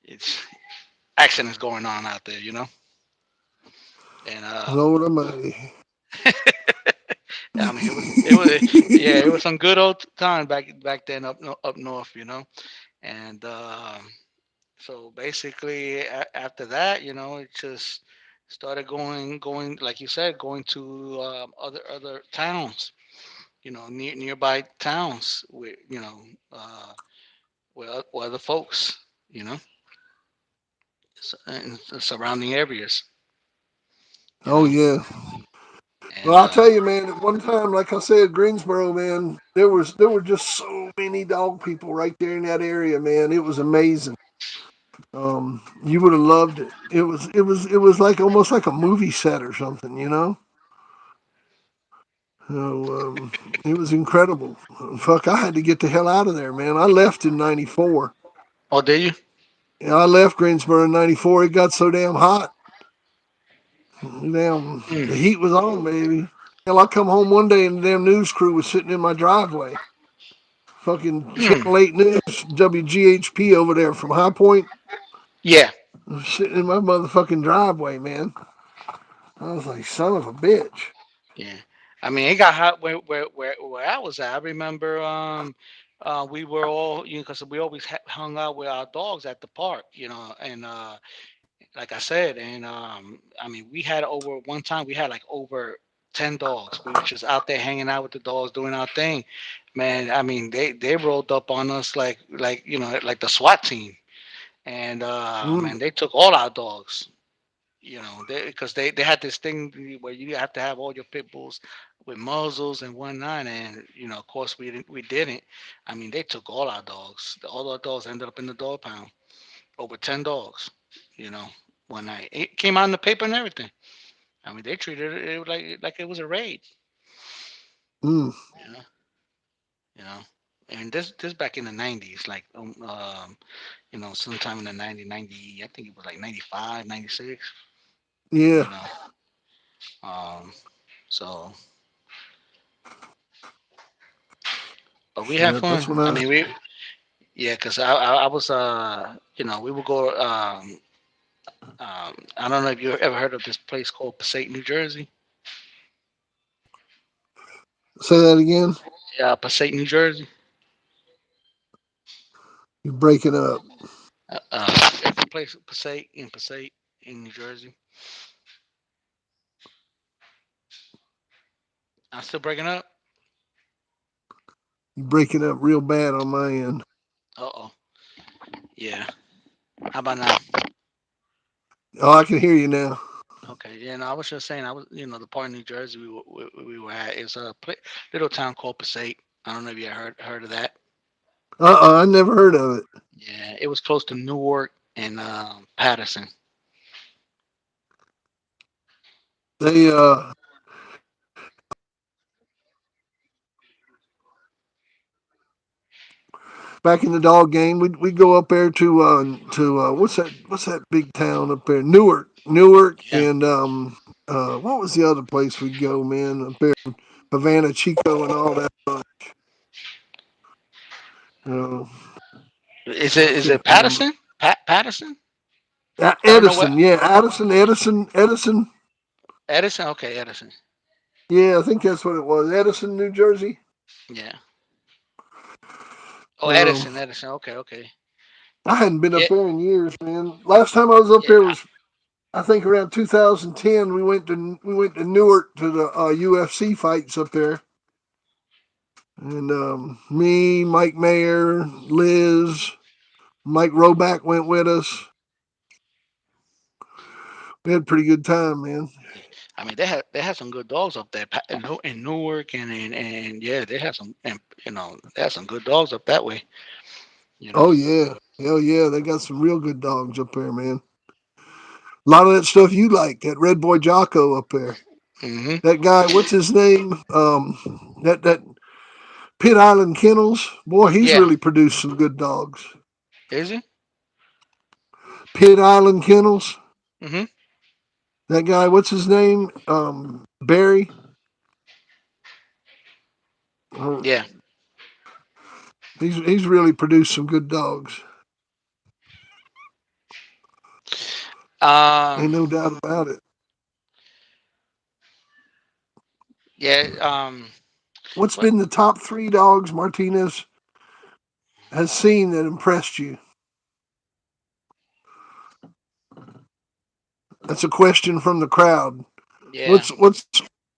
it's accidents going on out there, and Lord Almighty. I mean, it was yeah, it was some good old time back then up north, and so basically after that, it just started going like you said, going to other towns, nearby towns with with other folks, you know, in the surrounding areas, you Oh know, yeah. Well, and I'll tell you, man. At one time, like I said, Greensboro, man, there were just so many dog people right there in that area, man. It was amazing. You would have loved it. It was like almost like a movie set or something. It was incredible. Fuck, I had to get the hell out of there, man. I left in '94. oh, did you? Yeah, I left Greensboro in '94. It got so damn hot. Damn, Mm. the heat was on, baby. Hell, I come home one day and the damn news crew was sitting in my driveway. Fucking Channel 8 News, WGHP over there from High Point, Yeah, was sitting in my motherfucking driveway, man. I was like, son of a bitch. yeah. I mean, it got hot where I was at. I remember we were all, because we always hung out with our dogs at the park, and like I said, and I mean, we had over one time we had like over 10 dogs. We were just out there hanging out with the dogs, doing our thing. Man, I mean, they rolled up on us like like the SWAT team, and Mm, man, they took all our dogs. Because they had this thing where you have to have all your pit bulls with muzzles and whatnot, and of course we didn't. I mean, they took all our dogs. All our dogs ended up in the dog pound. Over 10 dogs. You know, one night it came out in the paper and everything. I mean, they treated it like it was a raid. mm, You know, you know. And this back in the 90s, like sometime in the 90, I think it was like 95, 96. yeah, You know, um, so but we had yeah, that's fun. when I I. mean, yeah, because I was we would go I don't know if you ever heard of this place called Passaic, New Jersey. Say that again. Yeah, Passaic, New Jersey. You're breaking up. It's a place Passaic in New Jersey. I'm still breaking up. You're breaking up real bad on my end. Oh, yeah. How about now? Oh, I can hear you now. Okay, yeah. No, I was just saying. I was, the part in New Jersey we were at is a little town called Passaic. I don't know if you heard of that. I never heard of it. Yeah, it was close to Newark and Patterson. They back in the dog game, we go up there to what's that big town up there? Newark, Yeah. and what was the other place we'd go, man? Up there, Havana, Chico, and all that. Uh, I Is it can't remember. Patterson? Patterson? I don't know what Edison, yeah, Edison. Edison. Okay, Edison. Yeah, I think that's what it was. Edison, New Jersey. Yeah. Oh, Um, Edison. Edison. Okay, okay. I hadn't been Yeah, up there in years, man. Last time I was up yeah. there was I think around 2010. We went to Newark to the UFC fights up there, and me, Mike Mayer, Liz, Mike Roback went with us. We had a pretty good time, man. I mean, they had some good dogs up there in Newark and yeah, they had some and they had some good dogs up that way. You know. Oh yeah, hell yeah, they got some real good dogs up there, man. A lot of that stuff you like, that Red Boy Jocko up there. Hmm. That guy, what's his name? That Pit Island Kennels. Boy, he's Yeah. really produced some good dogs. Is he? Pit Island Kennels. Hmm. That guy, what's his name? Barry. Uh, Yeah. he's really produced some good dogs. Um. Ain't no doubt about it. Yeah. What's What? been the top three dogs Martinez has seen that impressed you? That's a question from the crowd. Yeah.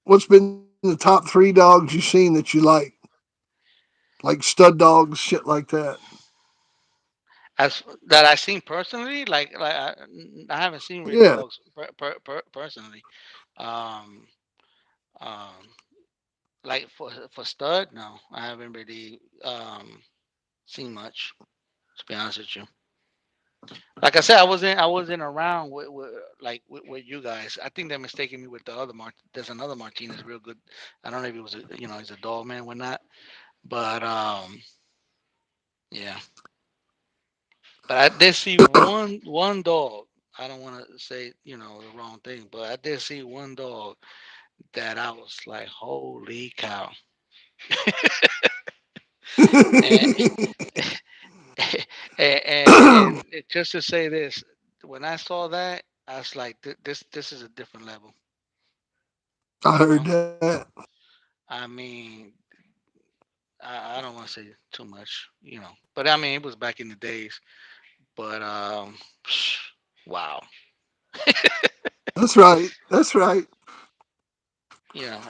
What's been the top three dogs you've seen that you like stud dogs, shit like that? As that I seen personally, like I haven't seen really Yeah. dogs personally. Um. Um. Like for stud, no, I haven't really seen much. To be honest with you. Like I said, I wasn't around with you guys. I think they're mistaking me with the other There's another Martinez, real good. I don't know if he was he's a dog man or not, but yeah. But I did see one dog. I don't want to say the wrong thing, but I did see one dog that I was like, holy cow. And, I and just to say this, when I saw that, I was like, this is a different level, you know. heard that. I mean, I don't want to say too much, but I mean, it was back in the days. But wow, That's right. That's right.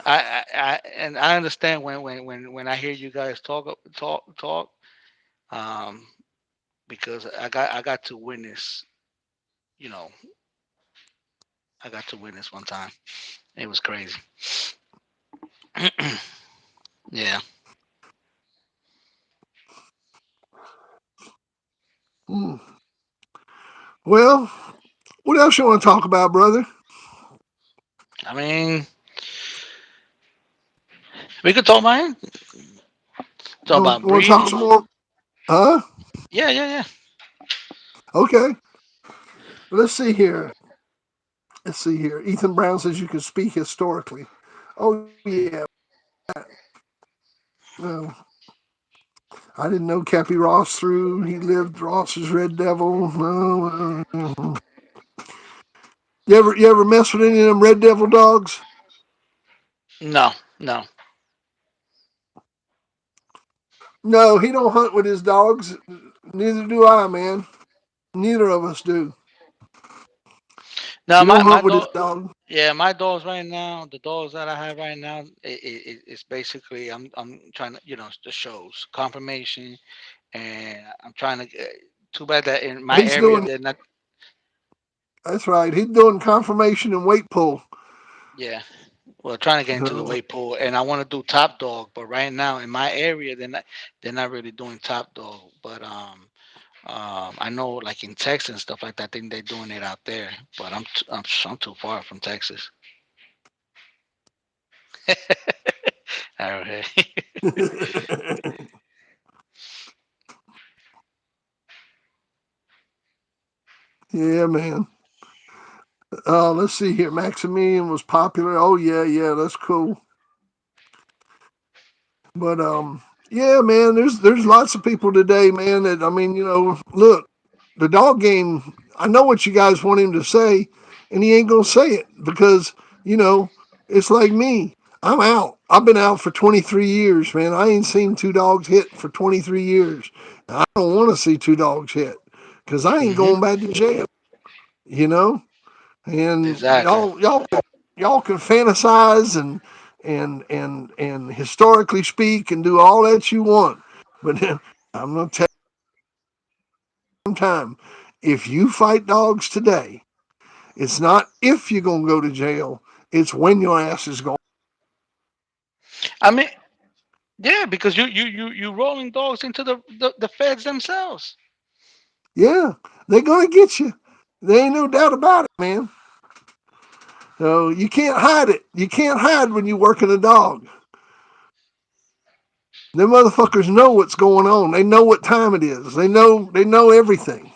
and I understand when I hear you guys talk, um, because I got to witness, you know, I got to witness one time. It was crazy. Yeah. Mm. Well, what else you want to talk about, brother? I mean, we could talk, man. Talk about Want to talk breeding. some more? Huh? Yeah, yeah, yeah. Okay. Let's see here. Let's see here. Ethan Brown says you can speak historically. Oh yeah, no, I didn't know Cappy Ross through. He lived Ross's Red Devil. No, you ever mess with any of them Red Devil dogs? No, no. No, he don't hunt with his dogs. Neither do I, man. Neither of us do. No, He don't my hunt with his dog. dog. Yeah, my dogs right now, the dogs that I have right now, it's basically I'm trying to, the shows confirmation, and I'm trying to. Too bad that in my He's area doing. they're not. That's right. He's doing confirmation and weight pull. Yeah, well, trying to get into the Uh, weight pool, and I want to do top dog, but right now in my area they're not really doing top dog, but I know like in Texas and stuff like that, I think they're doing it out there, but I'm too far from Texas. All right. yeah, man. Let's see here. Maximilian was popular. Oh yeah, yeah, that's cool. But yeah, man. There's lots of people today, man. That I mean, look, the dog game. I know what you guys want him to say, and he ain't gonna say it because you know it's like me. I'm out. I've been out for 23 years, man. I ain't seen two dogs hit for 23 years. I don't want to see two dogs hit because I ain't Hmm. going back to jail. You know. And Exactly. y'all can fantasize and historically speak and do all that you want, but I'm gonna tell you time, if you fight dogs today, it's not if you're gonna go to jail, it's when your ass is going. I mean, yeah, because you rolling dogs into the feds themselves. Yeah, they're gonna get you. There ain't no doubt about it, man. So you can't hide it. You can't hide when you're working a dog. Them motherfuckers know what's going on. They know what time it is. They know everything.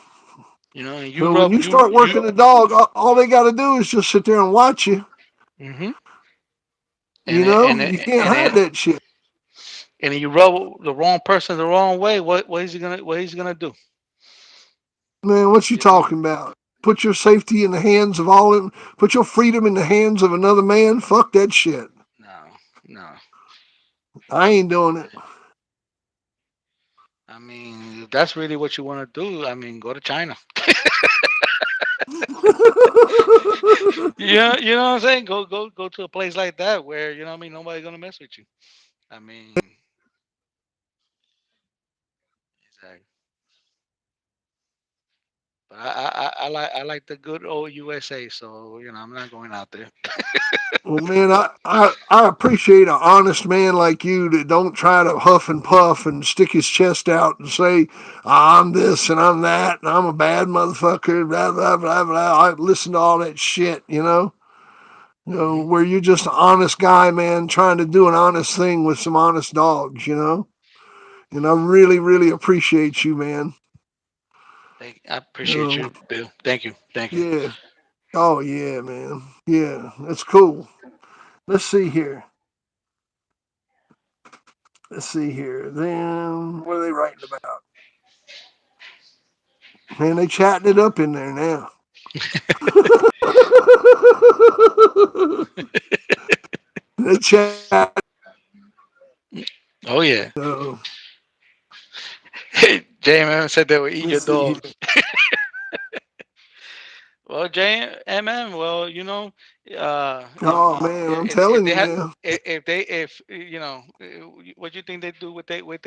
And you So when rub you you start you. working a dog, all they got to do is just sit there and watch you. Hmm. You And it, know, and you it, can't and hide it, that shit, and you rub the wrong person the wrong way. What is he gonna do? man. What you You know? talking about? Put your safety in the hands of all them. Put your freedom in the hands of another man. Fuck that shit. No, no. I ain't doing it. I mean, if that's really what you want to do, I mean, go to China. You know what I'm saying? Go to a place like that where you know what I mean. Nobody's gonna mess with you. I mean, exactly. But I like the good old USA. So I'm not going out there. Well, man, I appreciate an honest man like you that don't try to huff and puff and stick his chest out and say, I'm this and I'm that and I'm a bad motherfucker, blah, blah, blah, blah. I listen to all that shit, you know? Hmm. Where you're just an honest guy, man, trying to do an honest thing with some honest dogs, you know? And I really, really appreciate you, man. I appreciate Um, you, Bill. Thank you. Thank you. yeah. Oh, yeah, man. Yeah, that's cool. let's see here. Let's see here. Then what are they writing about? Man, they chatting it up in there now. They chat. Oh yeah. So JMM said they would eat let's your see dogs. here. Well, JMM, well, Oh man, I'm if telling they you had, now. if they, if what you think they do with they with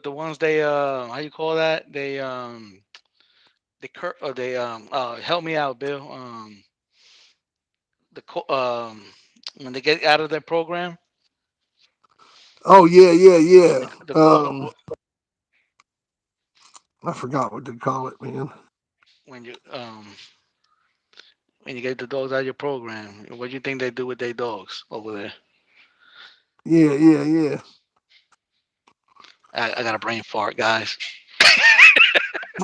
the ones they how you call that they or they help me out, Bill. The when they get out of their program, Oh yeah, yeah, yeah. the call I forgot what they call it, man. when you get the dogs out of your program, what do you think they do with their dogs over there? Yeah, yeah, yeah. I got a brain fart, guys.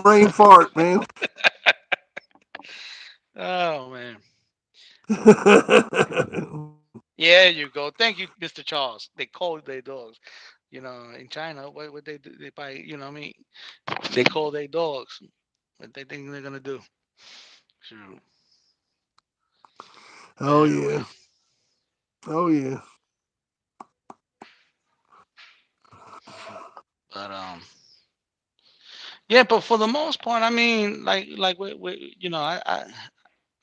Brain fart, man. Oh man. Yeah, you go. Thank you, Mr. Charles. They call their dogs. In China, what they do, they buy. What I mean, they call their dogs. What they think they're gonna do? Shoot. But Oh anyway, yeah. Oh yeah. but yeah. But for the most part, I mean, like I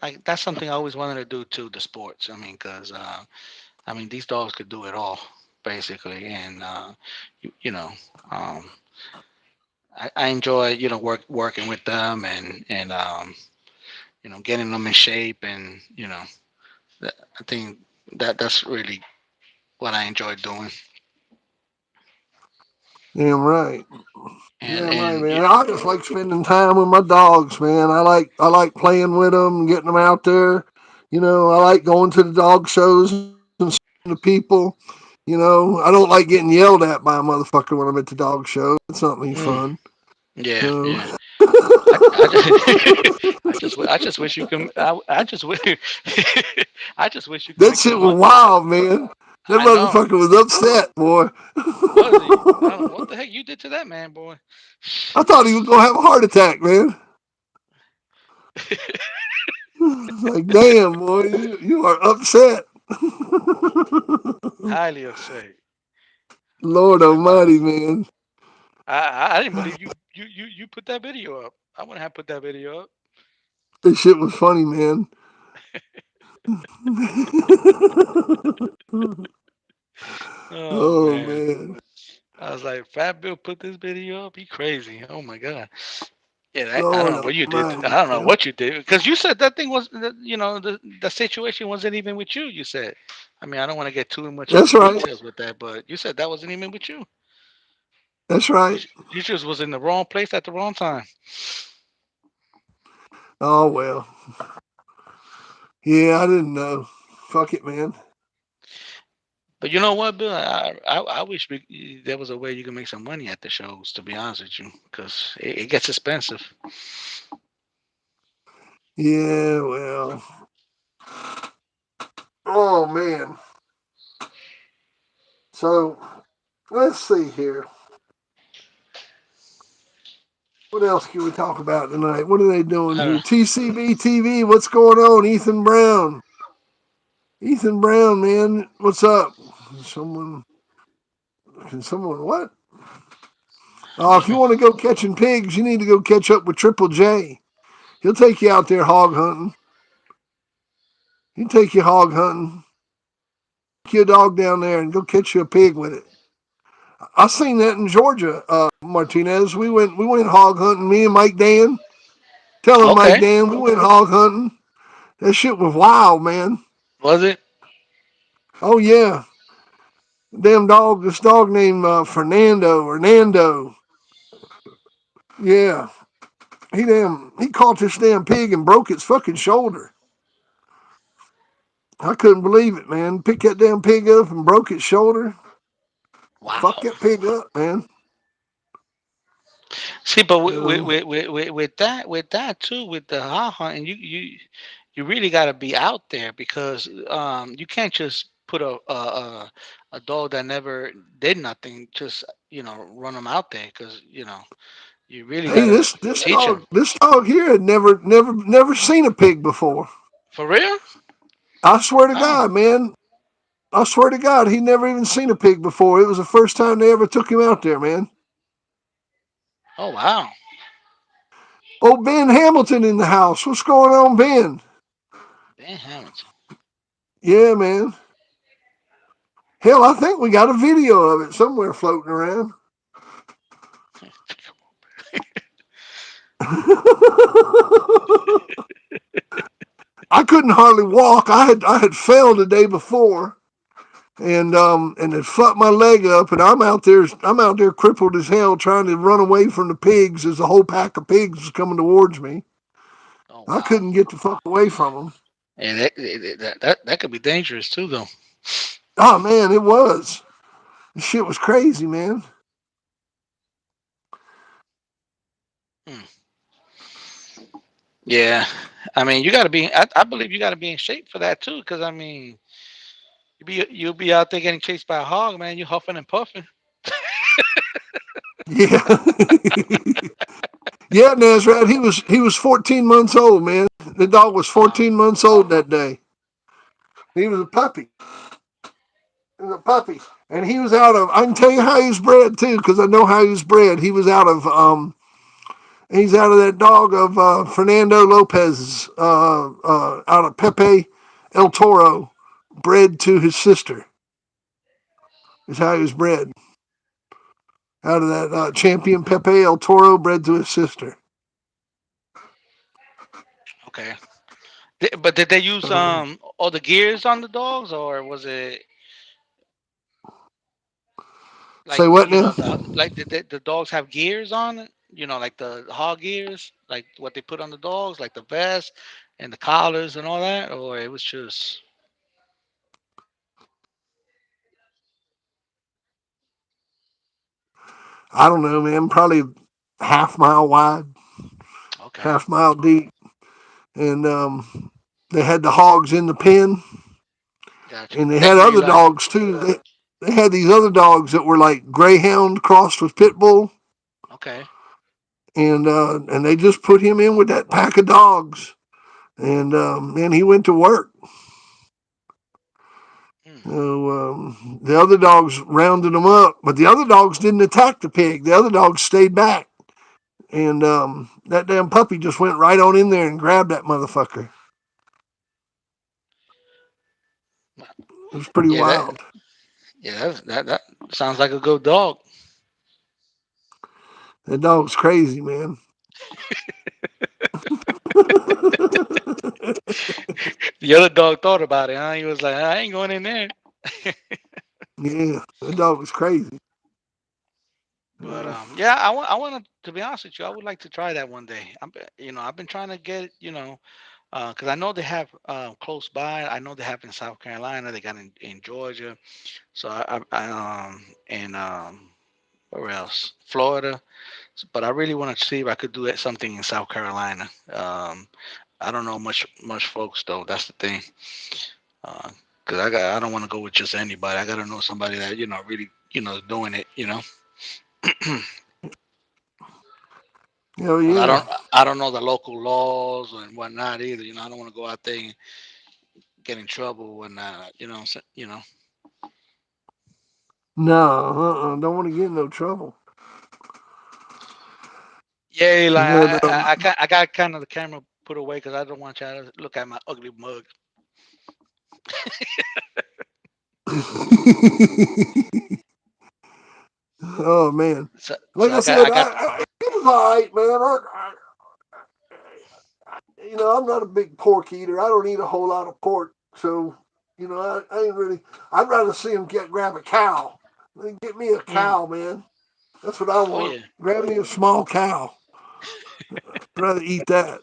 like that's something I always wanted to do too. The sports. I mean, because I mean, these dogs could do it all basically, and you know, um, I enjoy working with them and getting them in shape, and I think that's really what I enjoy doing. Damn right. And Damn right, and man. I just like spending time with my dogs, man. I like playing with them and getting them out there. I like going to the dog shows and seeing the people. I don't like getting yelled at by a motherfucker when I'm at the dog show. That's not any mm, fun. yeah, So yeah. I just, I just wish you can. I just wish. I just wish you could that make shit some was money. wild, man. That I know. motherfucker was upset, boy. Was he? I don't know what the heck you did to that man, boy. I thought he was gonna have a heart attack, man. Like, damn, boy, you are upset. Highly upset. Lord Wow. Almighty, man. I didn't believe you put that video up. I wouldn't have put that video up. This shit was funny, man. Oh Oh man. man, I was like, Fat Bill put this video up. He crazy. Oh my god. Yeah, I don't Lord know what you did. Almighty, I don't know man. what you did because you said that thing was, the situation wasn't even with you. You said, I mean, I don't want to get too much That's into right. details with that, but you said that wasn't even with you. That's You, right. you just was in the wrong place at the wrong time. Oh well. Yeah, I didn't know. Fuck it, man. But you know what, Bill? I wish there was a way you could make some money at the shows. To be honest with you, because it gets expensive. Yeah, well. Oh man. So let's see here. What else can we talk about tonight? What are they doing Uh, here? TCB TV. What's going on? Ethan Brown. Ethan Brown, man. What's up? Someone. Can someone what? Oh, if you want to go catching pigs, you need to go catch up with Triple J. He'll take you out there hog hunting. He'll take you hog hunting. Take your dog down there and go catch you a pig with it. I seen that in Georgia, Martinez. We went hog hunting. Me and Mike Dan. Tell him Mike okay, Dan. We went hog hunting. That shit was wild, man. was it? Oh yeah, damn dog. This dog named Fernando or Nando. Yeah, he caught this damn pig and broke its fucking shoulder. I couldn't believe it, man. Picked that damn pig up and broke its shoulder. Fuck Wow. that pig up, man. See, but You know, with that too, with the hog hunting, you really got to be out there because you can't just put a dog that never did nothing, just run them out there because you really got Hey, to this teach them. dog here had never seen a pig before. For real? I swear to Oh, God, man. I swear to God, he never even seen a pig before. It was the first time they ever took him out there, man. oh wow. Oh, Ben Hamilton in the house. What's going on, Ben? Ben Hamilton. Yeah, man. Hell, I think we got a video of it somewhere floating around. I couldn't hardly walk. I had fell the day before and had fucked my leg up, and I'm out there crippled as hell trying to run away from the pigs as a whole pack of pigs was coming towards me. Oh I wow. couldn't get the fuck away from them. And that could be dangerous too, though. Oh man, it was. This shit was crazy, man. Hmm. Yeah, I mean, you got to be. I believe you got to be in shape for that too, because I mean, you'll be out there getting chased by a hog, man. You huffing and puffing. Yeah. Yeah, Nazareth. He was 14 months old, man. The dog was Wow. 14 months old that day. He was a puppy. He was a puppy, and he was out of. I can tell you how he was bred too, because I know how he was bred. He was out of. He's out of that dog of Fernando Lopez's, out of Pepe El Toro, bred to his sister. Is how he was bred. Out of that champion Pepe El Toro, bred to his sister. Okay. But did they use Uh, all the gears on the dogs, or was it like say what now? like the dogs have gears on it? Like the hog gears, like what they put on the dogs, like the vest and the collars and all that, or it was just I don't know, man. Probably half mile wide, okay. half mile deep, and they had the hogs in the pen, Gotcha. and they had Angry other like dogs too. They had these other dogs that were like greyhound crossed with pit bull, okay. and they just put him in with that pack of dogs, and man, he went to work. Hmm. So, the other dogs rounded him up, but the other dogs didn't attack the pig. The other dogs stayed back, and that damn puppy just went right on in there and grabbed that motherfucker. It was pretty Yeah, wild. that sounds like a good dog. That dog's crazy, man. The other dog thought about it, huh? He was like, I ain't going in there. Yeah, that dog was crazy. But Uh, yeah, I want to be honest with you. I would like to try that one day. I've been trying to get because I know they have close by. I know they have in South Carolina. They got in Georgia. So and where else? Florida. But I really want to see if I could do something in South Carolina. I don't know much folks though. That's the thing. Because I don't want to go with just anybody. I got to know somebody that really is doing it. hell 'Cause I yeah. don't I don't know the local laws and whatnot either. I don't want to go out there and get in trouble and whatnot. No, don't want to get in no trouble. Yeah, like But I got kind of the camera put away because I don't want y'all to look at my ugly mug. oh man, So like I I said, got it was all right, man. I'm not a big pork eater. I don't eat a whole lot of pork, so I ain't really. I'd rather see him grab a cow. Get me a mm, cow, man. That's what I oh want. yeah. Grab me a small cow. I'd rather eat that.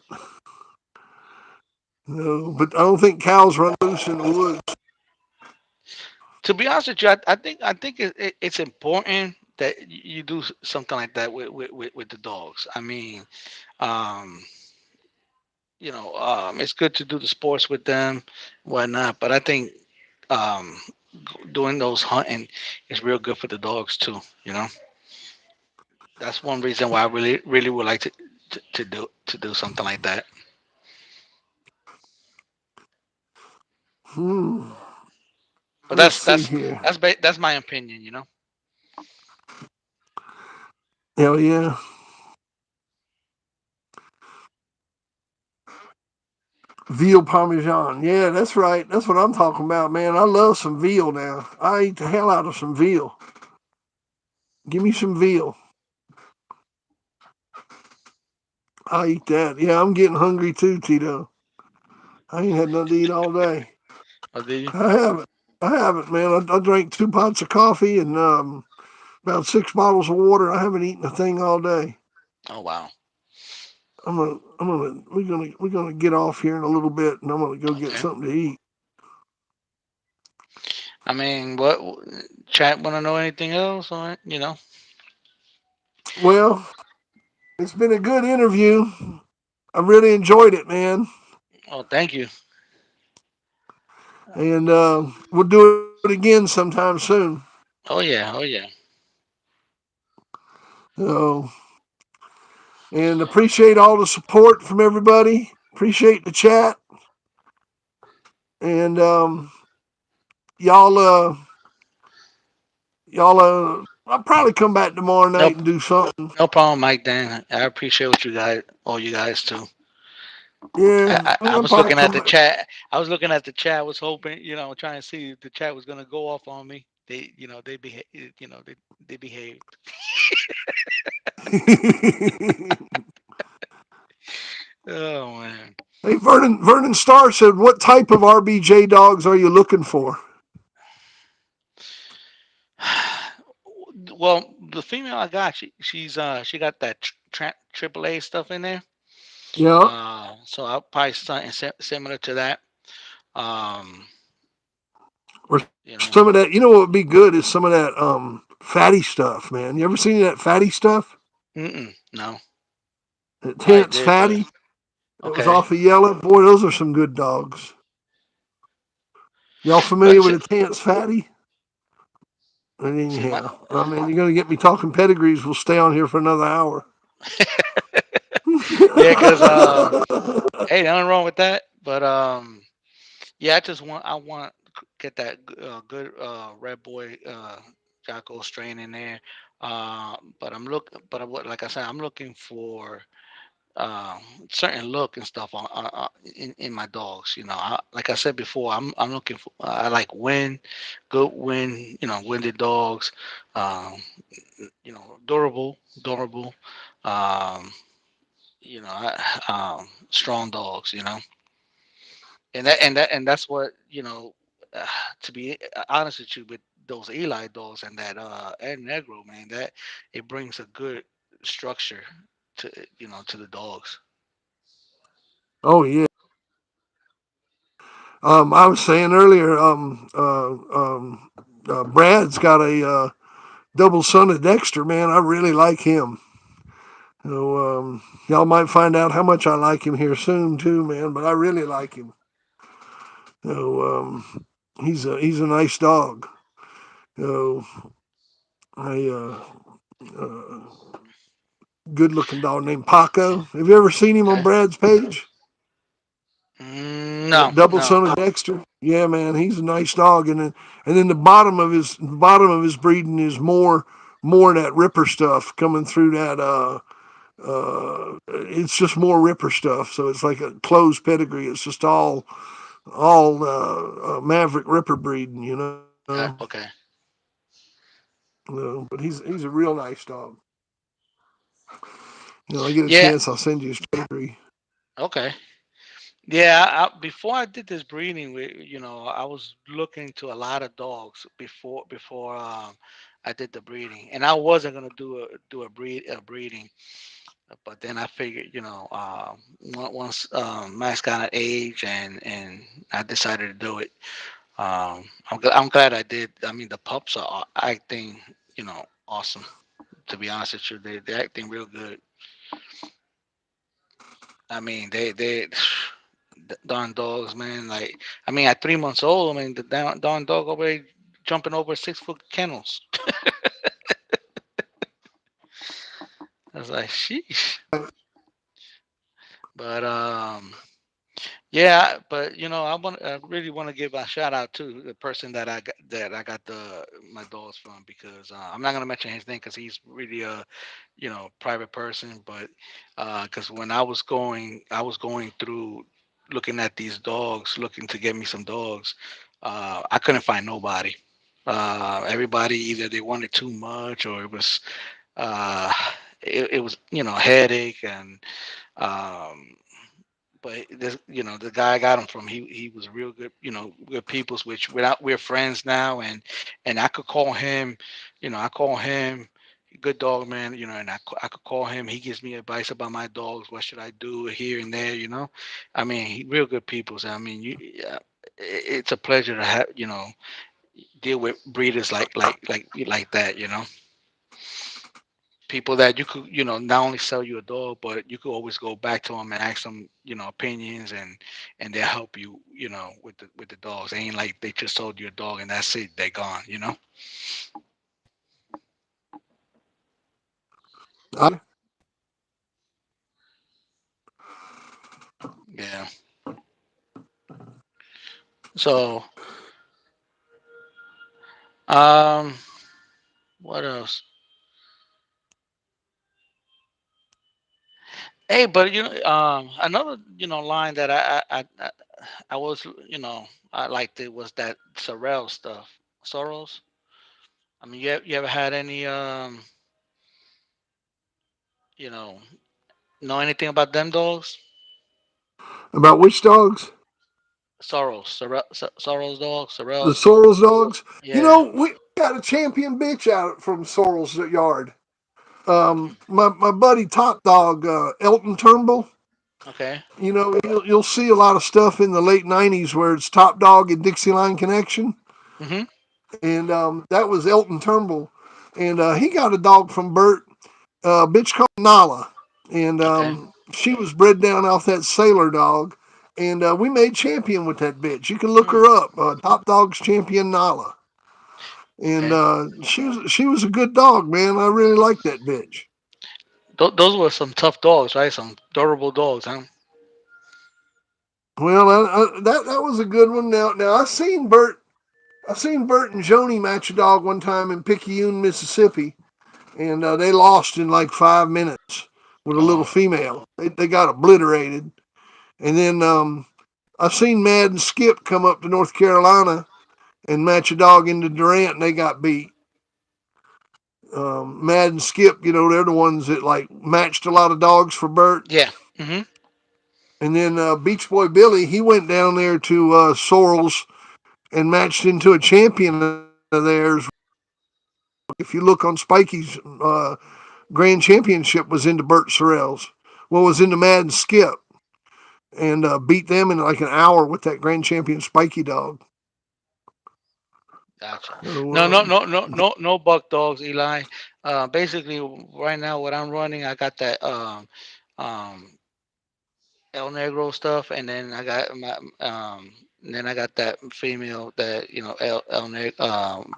But I don't think cows run loose in the woods. To be honest with you, I think it's important that you do something like that with the dogs. I mean, um, it's good to do the sports with them, whatnot. But I think um, doing those hunting is real good for the dogs too. That's one reason why I really would like to do something like that. Hmm. But Let's that's see that's here. that's my opinion. Hell yeah. Veal Parmesan. Yeah, that's right. That's what I'm talking about, man. I love some veal now. I eat the hell out of some veal. Give me some veal. I eat that. Yeah, I'm getting hungry too, Tito. I ain't had nothing to eat all day. Oh, did you? I haven't. I haven't, man. I drank 2 pots of coffee and about 6 bottles of water. I haven't eaten a thing all day. Oh wow. We're gonna get off here in a little bit, and I'm gonna go get Okay. something to eat. I mean, what chat want to know anything else on it? Well, it's been a good interview. I really enjoyed it, man. Oh, thank you. And we'll do it again sometime soon. Oh yeah. Oh yeah. So, and appreciate all the support from everybody. Appreciate the chat, and y'all, I'll probably come back tomorrow night Nope. and do something. No problem, Mike. Dan, I appreciate what you guys, all you guys too. Yeah, I I'll was probably looking at come the back. chat. I was looking at the chat. I was hoping, trying to see if the chat was gonna go off on me. They behave. They behaved. Oh man. Hey, Vernon Starr said, "What type of RBJ dogs are you looking for?" Well, the female I got, she got that triple A stuff in there. Yeah, So I'll probably something similar to that. Um, or some you of know, that. You know what would be good is some of that fatty stuff, man. You ever seen that fatty stuff? no, That I tense did, but fatty that was okay. off of yellow. Boy, those are some good dogs. Y'all But familiar with a tense fatty? And see my, anyhow, I mean, you're gonna get me talking pedigrees. We'll stay on here for another hour. yeah, cause hey, nothing wrong with that. But yeah, I want to get that good red boy Jocko strain in there. Like I said, I'm looking for uh, certain look and stuff in my dogs. Like I said before, I'm looking for. I like good wind. Winded dogs. Um, durable. Um, strong dogs. And that's what Uh, to be honest with you, with those Eli dogs and that Ed Negro, man, that it brings a good structure to the dogs. Oh yeah. I was saying earlier, Brad's got a double son of Dexter. Man, I really like him. So y'all might find out how much I like him here soon too, man. But I really like him. So he's a nice dog. So I uh, good looking dog named Paco. Have you ever seen him on Okay. Brad's page? No, That double no. son of Dexter. Yeah, man, he's a nice dog. And then the bottom of his breeding is more of that Ripper stuff coming through that. It's just more Ripper stuff. So it's like a closed pedigree. It's just all Maverick Ripper breeding. Okay. But he's a real nice dog. I get a Yeah. chance, I'll send you his pedigree. Okay. Yeah. Before I did this breeding, I was looking to a lot of dogs before I did the breeding, and I wasn't gonna do a breeding. But then I figured, once Max got an age and I decided to do it. I'm glad I did. I mean, the pups are acting, awesome. To be honest with you, they're acting real good. I mean, they darn dogs, man. Like, I mean, at 3 months old, I mean, the darn dog already jumping over 6 foot kennels. I was like, sheesh. But yeah, but I really want to give a shout out to the person that I got my dogs from, because I'm not gonna mention his name because he's really a private person. But because when I was going through looking at these dogs, looking to get me some dogs, I couldn't find nobody. Everybody, either they wanted too much, or uh, it was headache. And um, but this, the guy I got him from, he was real good, good people's, which we're friends now. And I could call him, I call him good dog man, and I could call him. He gives me advice about my dogs, what should I do here and there. I mean, real good people's. I mean, it's a pleasure to have, deal with breeders like that. People that you could, not only sell you a dog, but you could always go back to them and ask them, opinions, and they'll help you, with the dogs. They ain't like they just sold you a dog and that's it, they're gone. Yeah. So, um, what else? Hey, but another line that I was I liked it was that Sorrel stuff. Sorrels. I mean, you ever had any you know anything about them dogs? About which dogs? Sorrel's dogs, The Sorrel's. Sorrels dogs. Yeah. We got a champion bitch out from Sorrels yard. My buddy Top Dog, Elton Turnbull. Okay. You'll see a lot of stuff in the late '90s where it's Top Dog and Dixieline Connection, Mhm. and that was Elton Turnbull, and he got a dog from Bert, a bitch called Nala, and Okay. she was bred down off that Sailor dog, and we made champion with that bitch. You can look Hmm. her up, Top Dog's champion Nala, and Okay. she was a good dog, man. I really like that bitch. Those were some tough dogs, right? Some durable dogs, huh? Well, that was a good one. Now I seen Bert and Joni match a dog one time in Picayune, Mississippi, and they lost in like 5 minutes with a little Oh, female. They got obliterated. And then I've seen Mad and Skip come up to North Carolina and match a dog into Durant, and they got beat. Mad and Skip, they're the ones that like matched a lot of dogs for Bert. yeah. Mhm. And then Beach Boy Billy, he went down there to Sorrels and matched into a champion of theirs. If you look on Spikey's grand championship was into Bert Sorrells. Well, was into Mad and Skip, and beat them in like an hour with that grand champion Spiky dog. Gotcha. So, No, no, no, no, no, no buck dogs, Eli. Basically, right now, what I'm running, I got that um, El Negro stuff, and then I got that female, that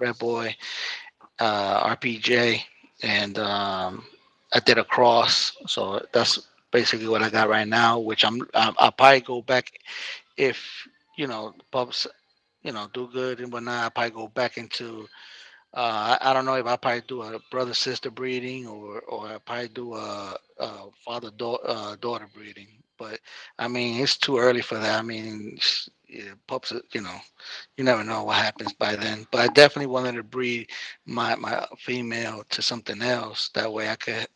Red Boy, RPJ, and I did a cross. So that's basically what I got right now. Which I'll probably go back if pups do good and whatnot. I'll probably go back into I don't know if I probably do a brother sister breeding, or I probably do a father daughter breeding. But I mean, it's too early for that. I mean, yeah, pups, you never know what happens by then. But I definitely wanted to breed my female to something else. That way, I could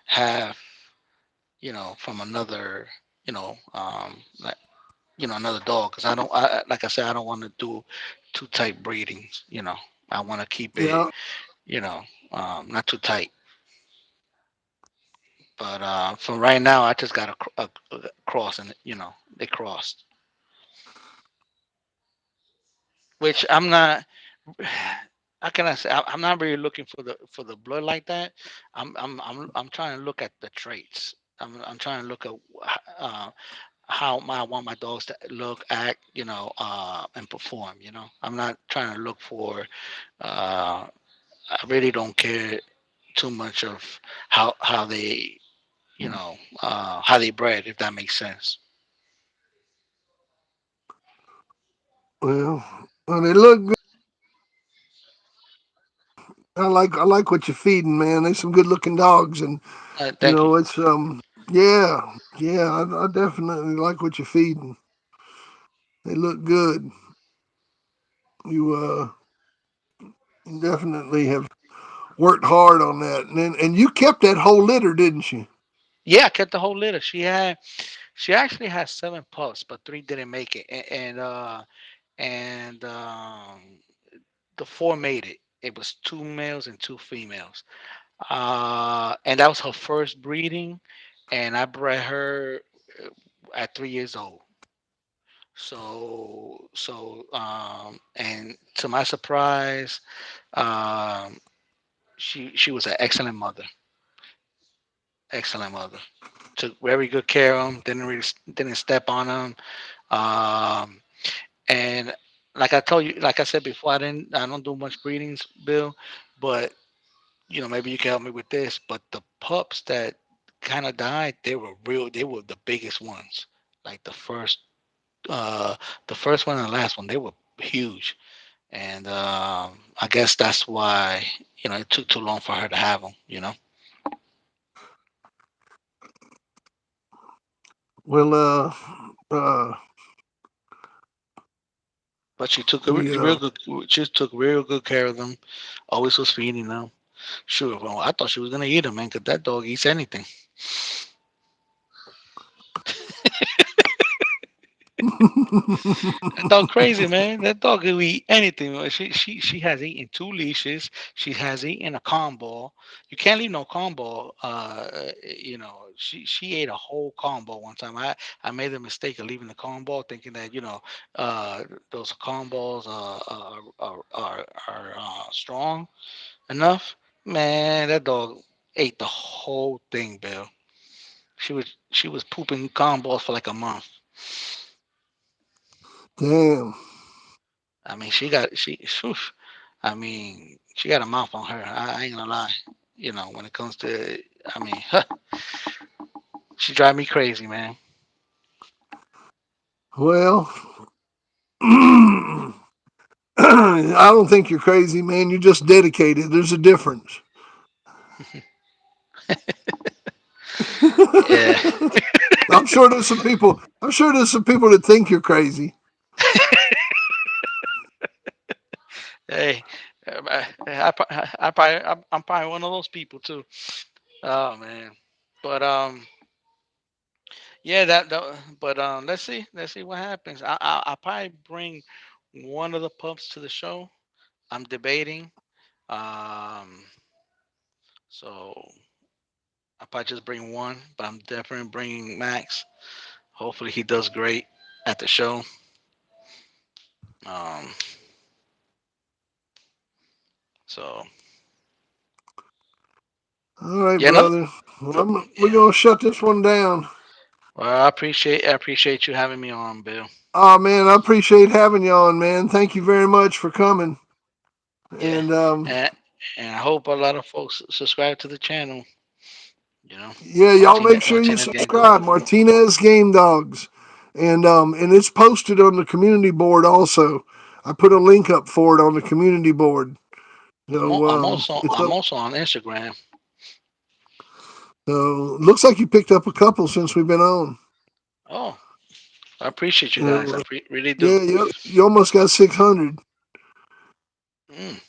have from another like another dog, because like I said, I don't want to do too tight breedings. I want to keep it yeah, you know, not too tight. But for right now, I just got a cross, and they crossed, which I'm not. How can I say? I'm not really looking for the blood like that. I'm trying to look at the traits. I'm trying to look at uh, how I want my dogs to look, act, and perform. I'm not trying to look for. I really don't care too much of how they, how they bred, if that makes sense. Well, well, they look good. I like what you're feeding, man. They some good looking dogs, and Thank you. it's yeah. I definitely like what you're feeding. They look good. You definitely have worked hard on that, and you kept that whole litter, didn't you? Yeah, I kept the whole litter. She actually had 7 pups, but 3 didn't make it, and the 4 made it. It was 2 males and 2 females. And that was her first breeding, and I bred her at 3 years old. And to my surprise, um, she was an excellent mother. Excellent mother. Took very good care of them. Didn't step on them. Um, and like I told you, like I said before, I don't do much breedings, Bill, but maybe you can help me with this. But the pups that kind of died, they were the biggest ones. Like uh, the first one and the last one, they were huge. And I guess that's why it took too long for her to have them. Well, uh, But she took we real good. She took real good care of them. Always was feeding them. Sure, well, I thought she was gonna eat them, man, because that dog eats anything. That dog crazy, man. That dog will eat anything. She has eaten 2 leashes. She has eaten a combo. You can't leave no combo. She ate a whole combo one time. I made the mistake of leaving the combo, thinking that uh, those combos are strong enough. Man, that dog ate the whole thing, Bill. She was pooping combos for like a month. damn. I mean, phew, I mean, she got a mouth on her. I ain't gonna lie. When it comes to, I mean, she drive me crazy, man. Well, I don't think you're crazy, man. You're just dedicated. There's a difference. Yeah. I'm sure there's some people. I'm sure there's some people that think you're crazy. Hey, I'm probably one of those people too. Oh man, but yeah, but let's see what happens. I'll probably bring one of the pups to the show. I'm debating. Um, so I'll probably just bring one, but I'm definitely bringing Max. Hopefully he does great at the show. Um, so All right, yeah, another. brother. Well, we're Yeah. gonna shut this one down. Well, I appreciate you having me on, Bill. Oh man, I appreciate having you on, man. Thank you very much for coming. Yeah, And and and I hope a lot of folks subscribe to the channel. You know, yeah, y'all make sure you Martinez Game Dog. subscribe. Martinez Game Dogs, and it's posted on the community board also. I put a link up for it on the community board. So it's I'm up. also on Instagram. So looks like you picked up a couple since we've been on. Oh, I appreciate you guys. So Really do. yeah, you almost got 600. Mm.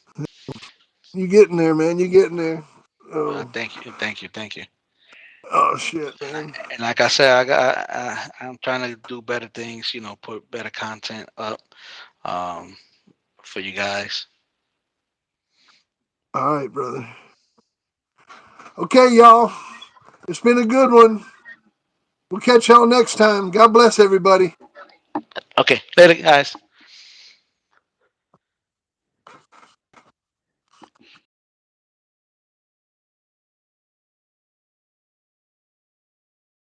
You getting there, man? You getting there? Well, Oh, thank you. oh shit, man. And like I said, I'm trying to do better things. Put better content up um, for you guys. All right, brother. Okay, y'all. It's been a good one. We'll catch y'all next time. God bless everybody. Okay, later, guys.